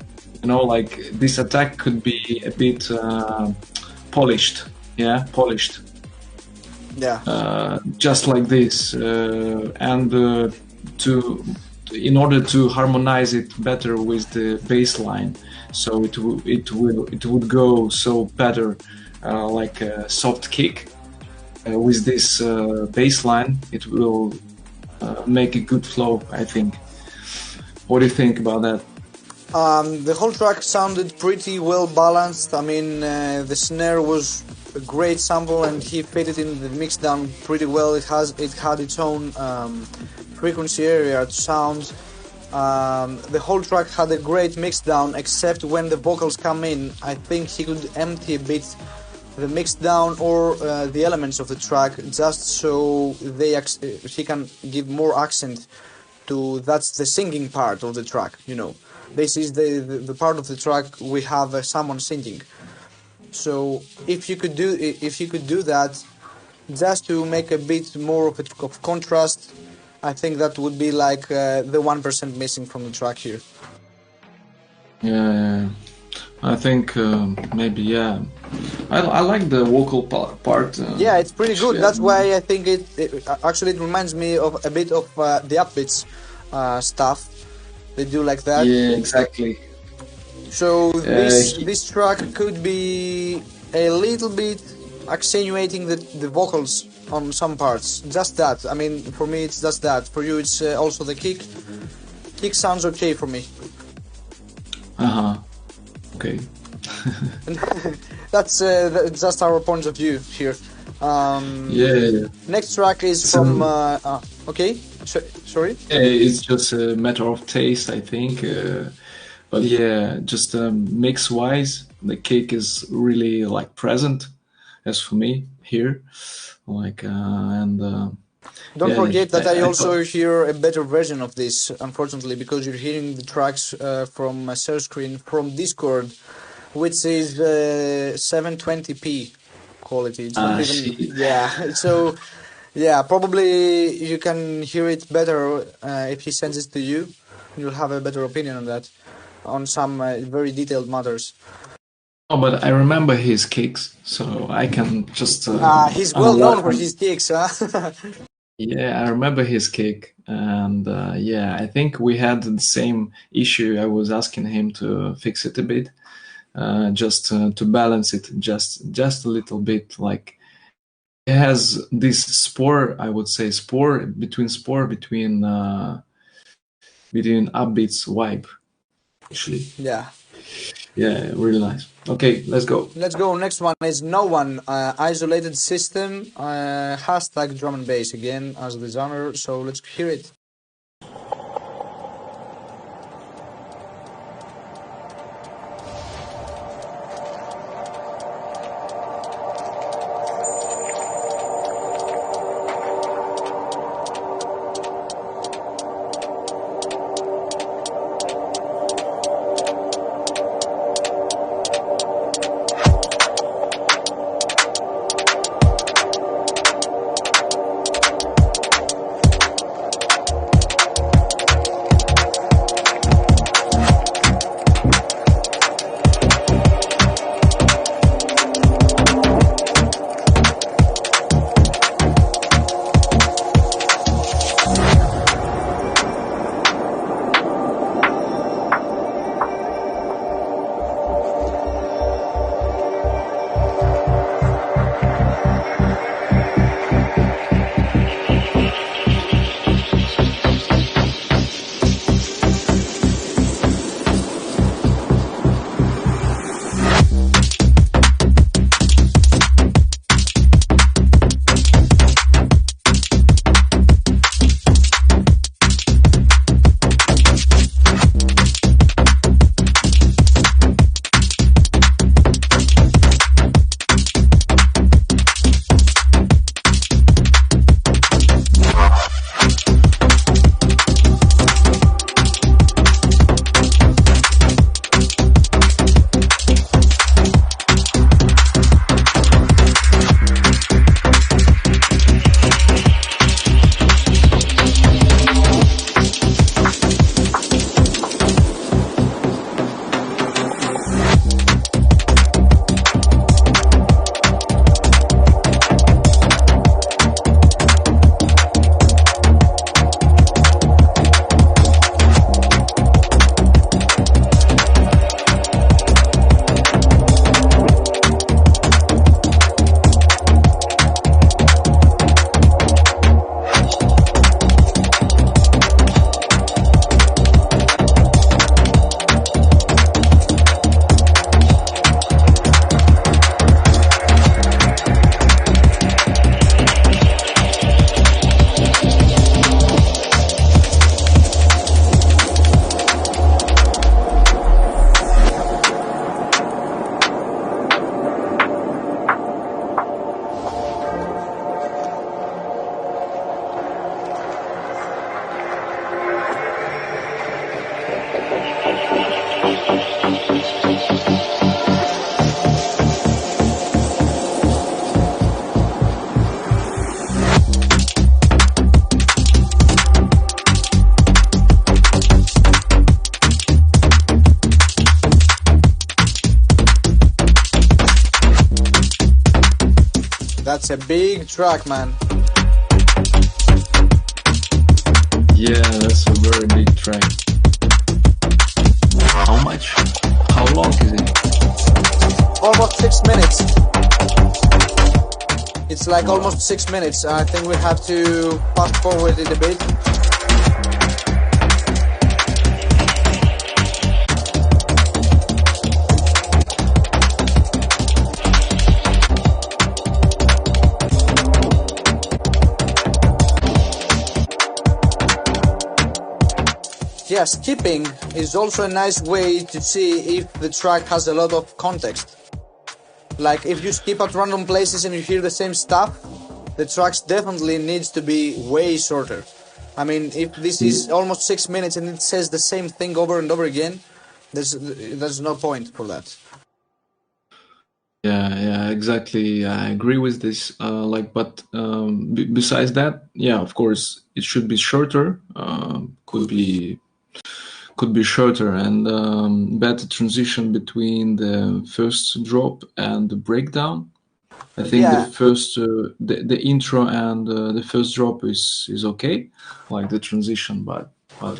You know, like this attack could be a bit polished. Yeah, polished. Yeah. Just like this, and in order to harmonize it better with the bass line, so it would go so better, like a soft kick with this bass line. It will make a good flow, I think. What do you think about that? The whole track sounded pretty well balanced. I mean, the snare was a great sample, and he fitted in the mix down pretty well. It had its own frequency area to sound. The whole track had a great mix down, except when the vocals come in. I think he could empty a bit the mix down or the elements of the track, just so he can give more accent to that's the singing part of the track. You know, this is the part of the track we have someone singing. So if you could do that, just to make a bit more of contrast, I think that would be like the 1% missing from the track here. Yeah. I think maybe, yeah. I like the vocal part. Yeah, it's pretty good. Yeah. That's why I think it actually it reminds me of a bit of the Upbeats stuff. They do like that. Yeah, exactly. So this track could be a little bit accentuating the vocals on some parts. Just that. I mean, for me it's just that. For you it's also the kick. Kick sounds okay for me. Okay. That's just our point of view here. Yeah. Next track is from. Okay, sorry. It's just a matter of taste, I think. But yeah, just mix-wise, the kick is really like present, as for me here. Like Don't forget that I also hear a better version of this, unfortunately, because you're hearing the tracks from a share screen from Discord, which is 720p quality. It's not even, yeah, so yeah, probably you can hear it better if he sends it to you. You'll have a better opinion on that, on some very detailed matters. Oh, but I remember his kicks, so I can just. He's well known for his kicks, huh? Yeah, I remember his kick, and yeah, I think we had the same issue. I was asking him to fix it a bit, just to balance it just a little bit. Like it has this spore, I would say, spore between upbeats vibe, actually. Yeah, really nice. Okay, let's go. Let's go. Next one is Nowan, isolated system, hashtag drum and bass again as the genre. So let's hear it. That's a big track, man. Yeah, that's a very big track. How much? How long is it? Almost 6 minutes. It's like almost 6 minutes. I think we have to fast forward it a bit. Yeah, skipping is also a nice way to see if the track has a lot of context. Like if you skip at random places and you hear the same stuff, the tracks definitely needs to be way shorter. I mean, if this is almost 6 minutes and it says the same thing over and over again, there's no point for that. Yeah, exactly. I agree with this. But besides that, yeah, of course, it should be shorter. Could be shorter and better transition between the first drop and the breakdown. I think Yeah. the first, the intro and the first drop is okay, like the transition, but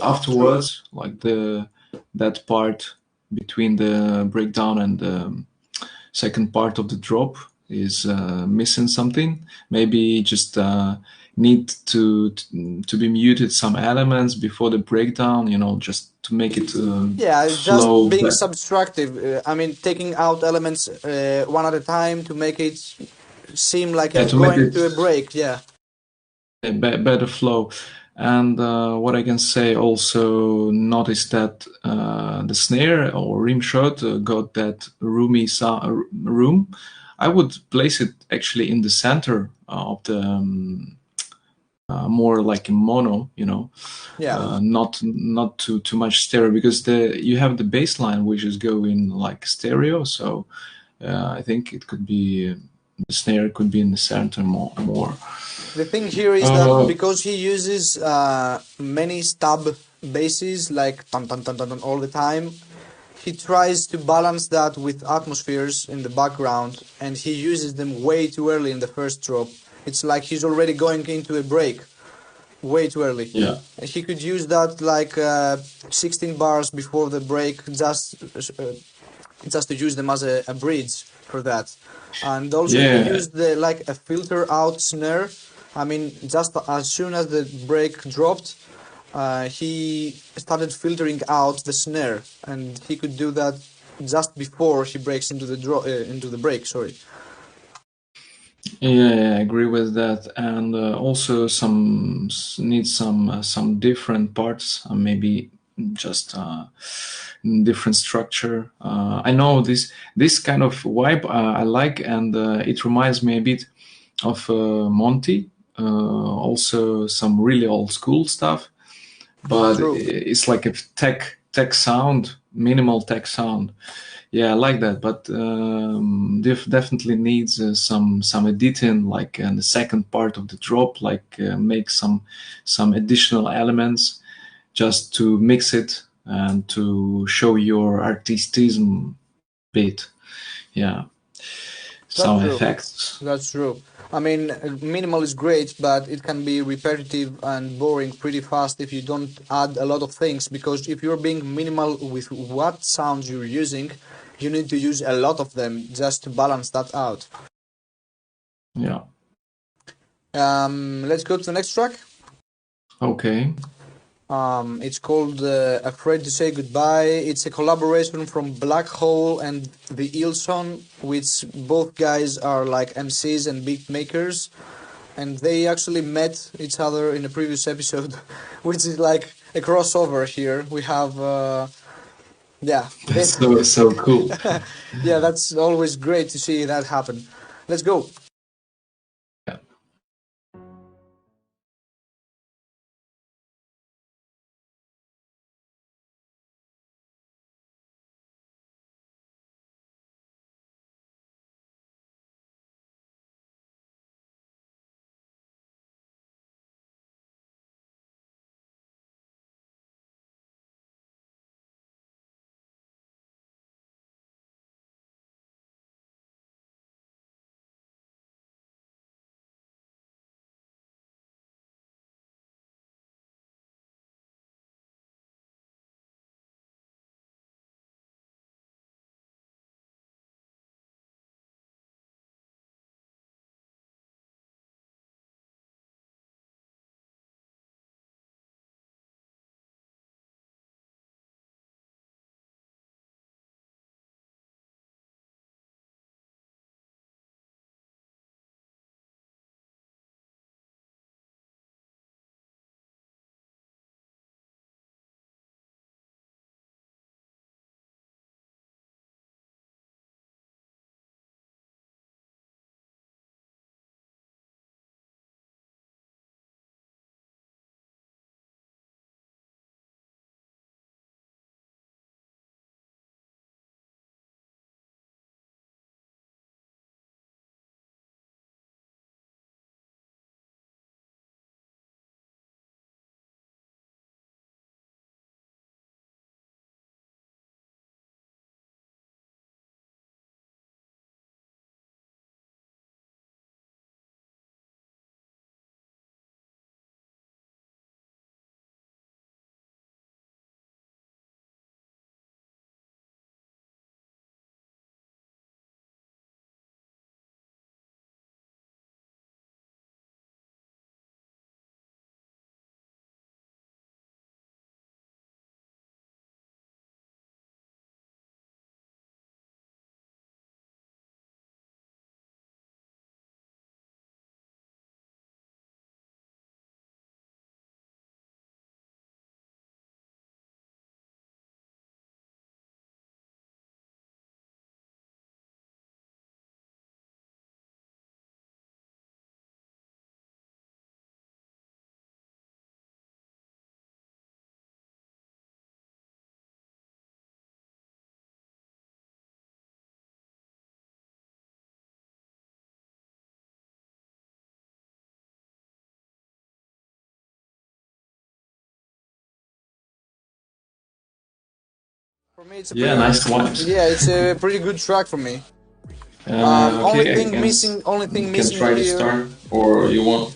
afterwards, like that part between the breakdown and the second part of the drop is missing something. Maybe just need to be muted some elements before the breakdown, just to make it Yeah, just flow being back. subtractive. I mean, taking out elements one at a time to make it seem like Yeah, it's to make going it to a break. Yeah. a better flow. And what I can say also, notice that the snare or rim shot got that roomy room. I would place it actually in the center of the more like in mono, Yeah. not too much stereo, because you have the bass line which is going like stereo. So I think it could be the snare could be in the center more. The thing here is that because he uses many stub basses like tan tan tan tan tan all the time, he tries to balance that with atmospheres in the background, and he uses them way too early in the first drop. It's like he's already going into a break way too early. Yeah. He could use that like 16 bars before the break, just to use them as a bridge for that. And also Yeah. he used like a filter out snare. I mean, just as soon as the break dropped, he started filtering out the snare, and he could do that just before he breaks into the break. Sorry. Yeah, I agree with that, and also need some different parts, maybe just different structure. I know this kind of vibe I like, and it reminds me a bit of Monty. Also, some really old school stuff, but True. it's like a tech sound, minimal tech sound. Yeah, I like that, but definitely needs some editing, like in the second part of the drop, like make some additional elements just to mix it and to show your artistism bit. Yeah, some That's true. effects. That's true. I mean, minimal is great, but it can be repetitive and boring pretty fast if you don't add a lot of things. Because if you're being minimal with what sounds you're using, you need to use a lot of them just to balance that out. Yeah. Let's go to the next track. Okay. It's called Afraid to Say Goodbye. It's a collaboration from Black Hole and the AXON, which both guys are like MCs and beat makers. And they actually met each other in a previous episode, which is like a crossover here. We have, yeah. That's so cool. Yeah, that's always great to see that happen. Let's go. For me, it's a Yeah, pretty, nice vibes. yeah, it's a pretty good track for me. Okay, Only thing missing, you can try to here. start, or you want.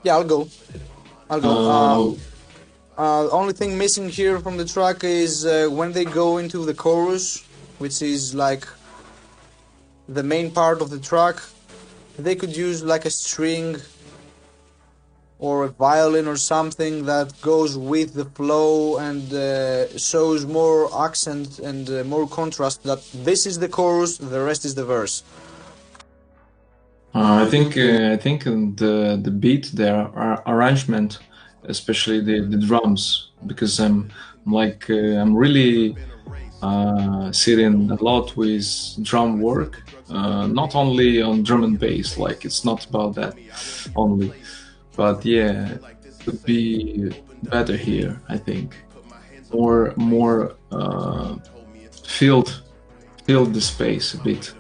Yeah, I'll go. I'll go. Only thing missing here from the track is when they go into the chorus, which is like the main part of the track. They could use like a string or a violin or something that goes with the flow and shows more accent and more contrast, that this is the chorus, the rest is the verse. I think the beat, the arrangement, especially the drums, because I'm really sitting a lot with drum work, not only on drum and bass. Like, it's not about that only, but yeah, could be better here. I think more filled the space a bit.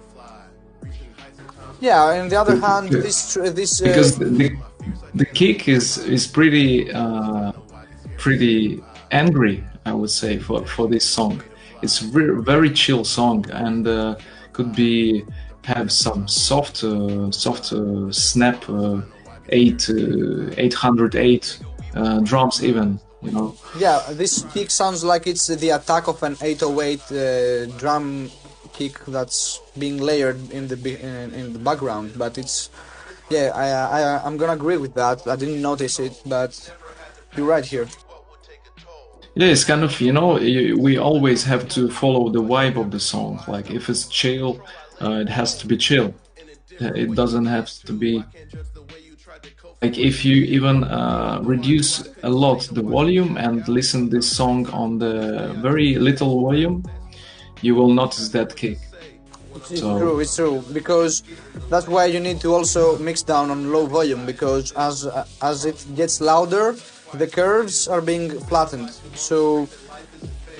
Yeah, on the other hand, this because the kick is pretty angry, I would say, for this song. It's very chill song, and could be have some soft snap 808 drums even, you know. Yeah, this kick sounds like it's the attack of an 808 drum kick that's being layered in the background, but it's, yeah, I'm gonna agree with that. I didn't notice it, but you're right here. Yeah, it's kind of, we always have to follow the vibe of the song. Like, if it's chill, it has to be chill. It doesn't have to be like, if you even reduce a lot the volume and listen this song on the very little volume, you will notice that kick. It's true, because that's why you need to also mix down on low volume, because as it gets louder, the curves are being flattened. So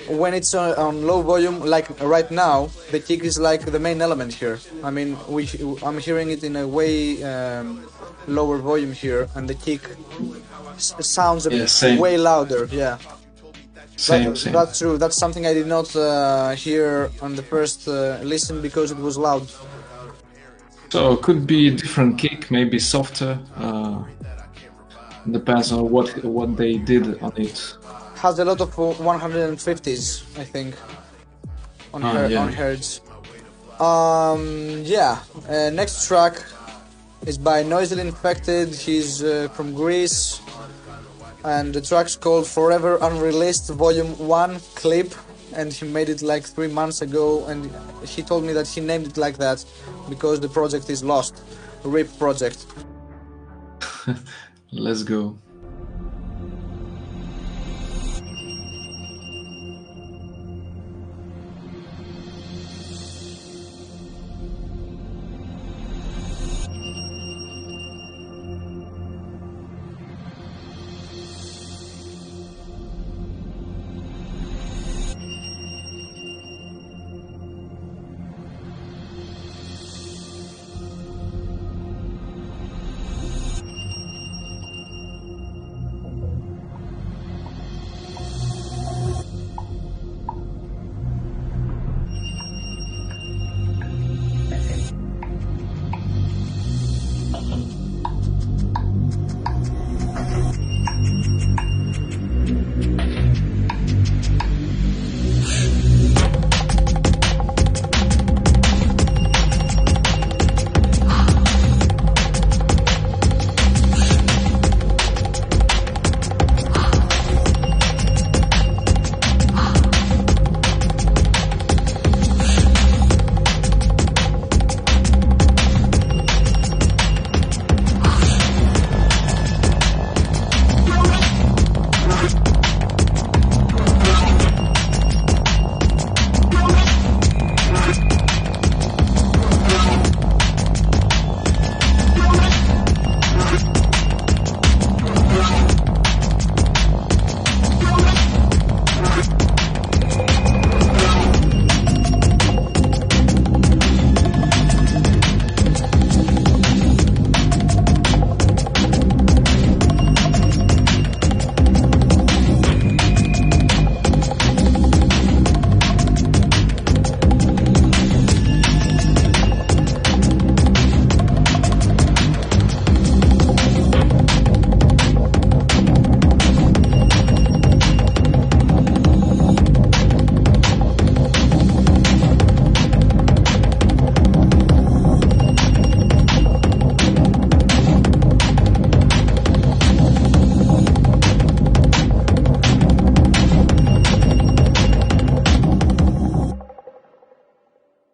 when it's on low volume, like right now, the kick is like the main element here. I mean, I'm hearing it in a way lower volume here, and the kick sounds a bit way louder. Yeah. Same. That's true. That's something I did not hear on the first listen, because it was loud. So it could be a different kick, maybe softer. Depends on what they did on it. Has a lot of 150s, I think, on hertz. Next track is by Noisily Infected. He's from Greece, and the track's called Forever Unreleased Volume 1 Clip, and he made it like 3 months ago, and he told me that he named it like that because the project is lost. RIP project. Let's go.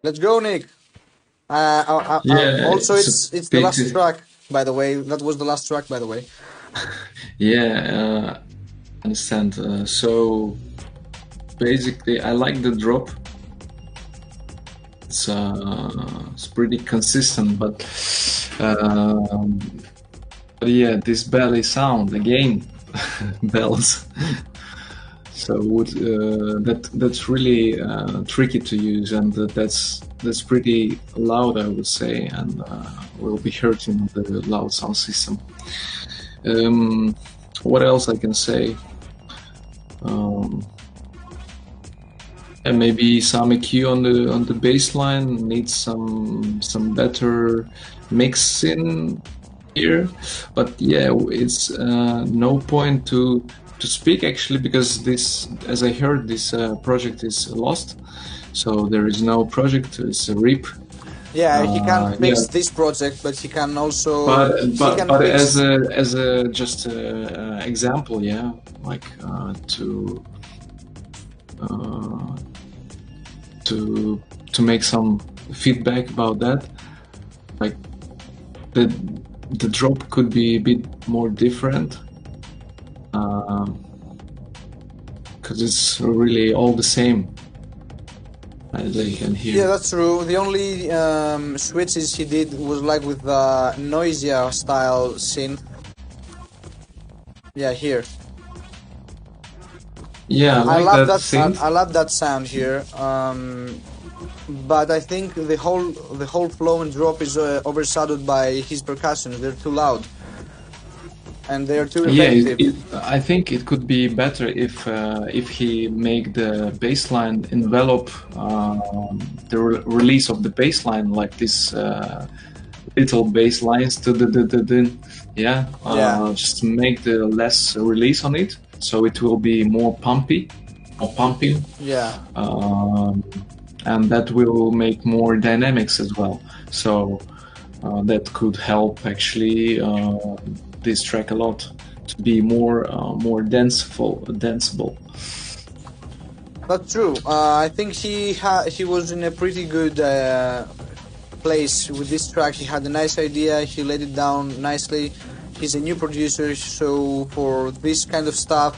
Let's go, Nick. Yeah, Also, it's a it's the last pity. track, by the way. That was the last track, by the way. Yeah, understand. So basically, I like the drop. It's pretty consistent, but yeah, this belly sound again, bells. So that's really tricky to use, and that's pretty loud, I would say, and will be hurting the loud sound system. What else I can say? And maybe some EQ on the bass line needs some better mixing here, but yeah, it's no point to speak actually, because this, as I heard, this project is lost, so there is no project. It's a rip. Yeah, he can't fix Yeah. this project, but he can also. But as a just example, yeah, like to make some feedback about that, like the drop could be a bit more different, because it's really all the same, as I can hear. Yeah, that's true. The only switches he did was like with the noisier style synth. Yeah, here. Yeah, I like love that synth. I love that sound here. But I think the whole flow and drop is overshadowed by his percussions. They're too loud, and they're too Yeah, repetitive. I think it could be better if he make the bassline envelop the release of the bassline, like this little bass lines to just to make the less release on it, so it will be more pumpy or pumping. Yeah. And that will make more dynamics as well. So that could help actually this track a lot to be more danceable. That's true. I think he was in a pretty good place with this track. He had a nice idea. He laid it down nicely. He's a new producer, so for this kind of stuff,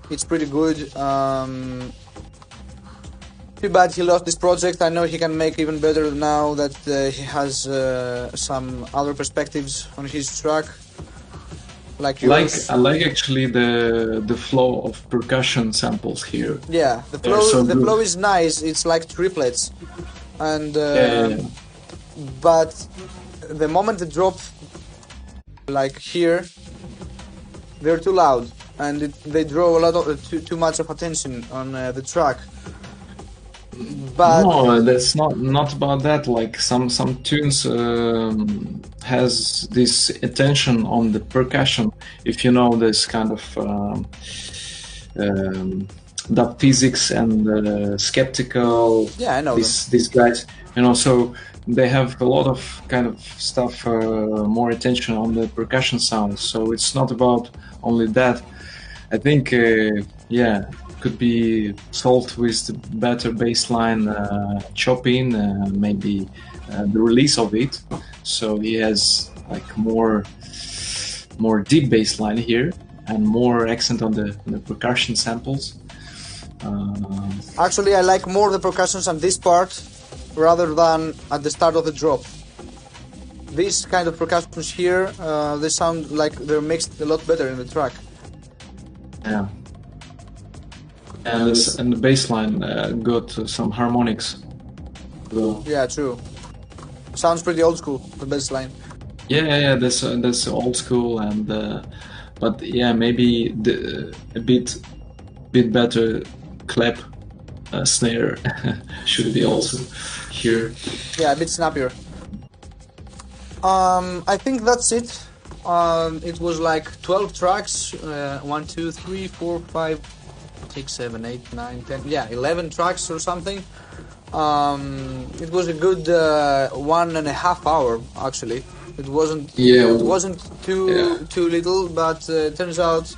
it's pretty good. Too bad he lost this project. I know he can make even better now that he has some other perspectives on his track. Like yours. I like actually the flow of percussion samples here. Yeah, the flow is nice. It's like triplets, and but the moment the drop, like here, they're too loud, and they draw a lot of too much of attention on the track. But no, that's not about that. Like some tunes has this attention on the percussion. If you know this kind of that physics and skeptical. Yeah, I know these guys. You know, so they have a lot of kind of stuff, more attention on the percussion sounds. So it's not about only that. I think, could be solved with better bassline chopping, maybe the release of it. So he has like more deep bassline here and more accent on the percussion samples. Actually, I like more the percussions on this part rather than at the start of the drop. These kind of percussions here, they sound like they're mixed a lot better in the track. Yeah. And the bassline got some harmonics. So. Yeah, true. Sounds pretty old school, the bassline. Yeah, that's old school, and but yeah, maybe a bit better clap snare should be also here. Yeah, a bit snappier. I think that's it. It was like 12 tracks. 1, 2, 3, 4, 5, 6, 7, 8, 9, 10. Yeah, 11 tracks or something. It was a good 1.5 hour actually. It wasn't. Yeah. It wasn't too little, but turns out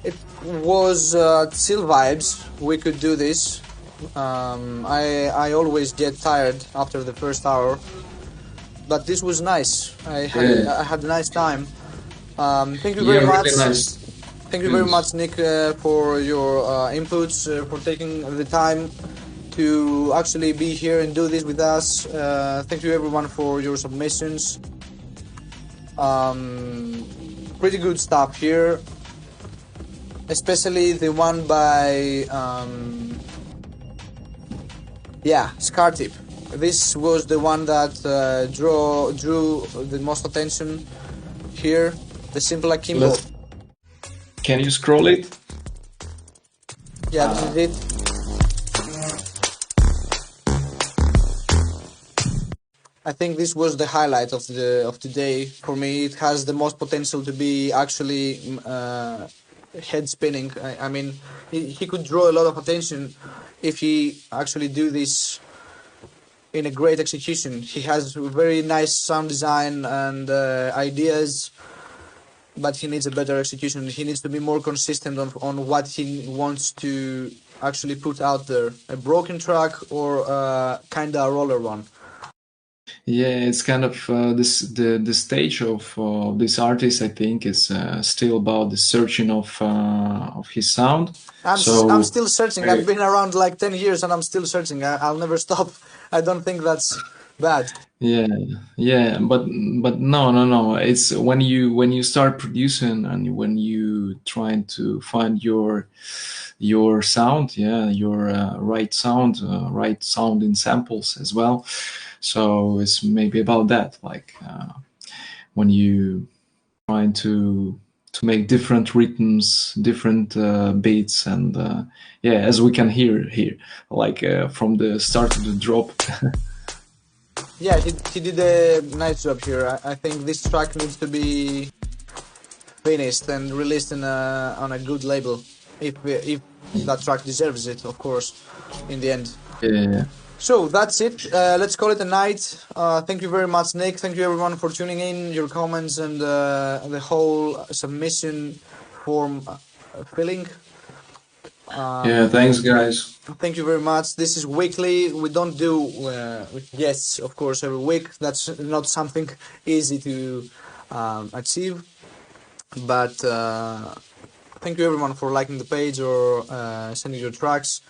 it was chill vibes. We could do this. I always get tired after the first hour, but this was nice. I had a nice time. Thank you very much. Really nice. Thank you very much, Nick, for your inputs, for taking the time to actually be here and do this with us. Thank you everyone for your submissions. Pretty good stuff here, especially the one by Scartip. This was the one that drew the most attention here. The simple akimbo. Can you scroll it? Yeah, this is it. I think this was the highlight of today for me. It has the most potential to be actually head spinning. I mean, he could draw a lot of attention if he actually do this in a great execution. He has very nice sound design and ideas, but he needs a better execution. He needs to be more consistent on what he wants to actually put out there. A broken track or kinda a roller one. Yeah, it's kind of the stage of this artist. I think is still about the searching of his sound. I'm still searching. I've been around like 10 years and I'm still searching. I'll never stop. I don't think that's bad. Yeah, but no. It's when you start producing and when you trying to find your sound, your right sound in samples as well. So it's maybe about that, like when you trying to make different rhythms, different beats, and as we can hear here, like from the start of the drop. Yeah, he did a nice job here. I think this track needs to be finished and released on a good label, if that track deserves it, of course, in the end. Yeah. So that's it. Let's call it a night. Thank you very much, Nick. Thank you everyone for tuning in, your comments and the whole submission form filling. Thanks guys. Thank you very much. This is weekly. We don't do guests, of course, every week. That's not something easy to achieve. But thank you everyone for liking the page or sending your tracks.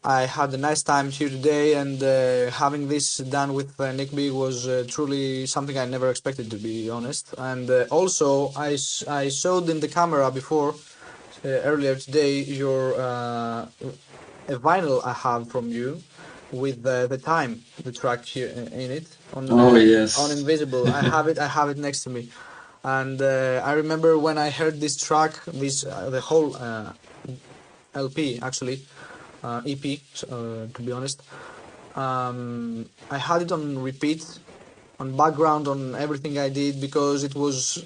I had a nice time here today, and having this done with Nickbee was truly something I never expected, to be honest. And also, I showed in the camera before, earlier today, your a vinyl I have from you with the time, the track here in it. Yes. On Invisible. I have it next to me. And I remember when I heard this track, the whole LP actually. EP, to be honest. I had it on repeat, on background, on everything I did, because it was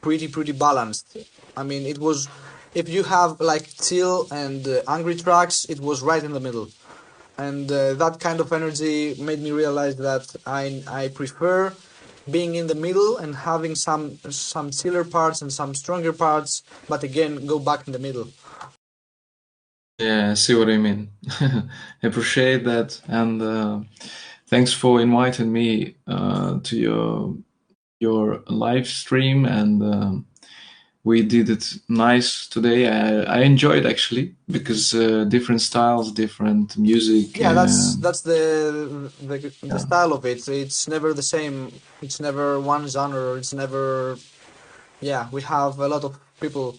pretty balanced. I mean, it was, if you have like chill and angry tracks, it was right in the middle. And that kind of energy made me realize that I prefer being in the middle and having some chiller parts and some stronger parts, but again, go back in the middle. Yeah, I see what I mean. I appreciate that, and thanks for inviting me to your live stream, and we did it nice today. I enjoyed actually, because different styles, different music. Yeah, that's the style of it. It's never the same. It's never one genre. It's never. Yeah, we have a lot of people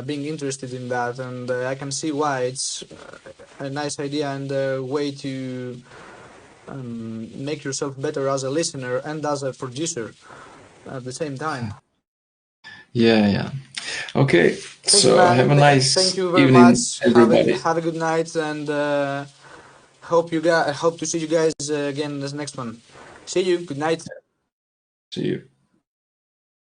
being interested in that, and I can see why. It's a nice idea and a way to make yourself better as a listener and as a producer at the same time. Yeah. Okay, so have a nice thank you very evening, much. everybody. Have a good night, and hope to see you guys again in the next one. See you. Good night. See you.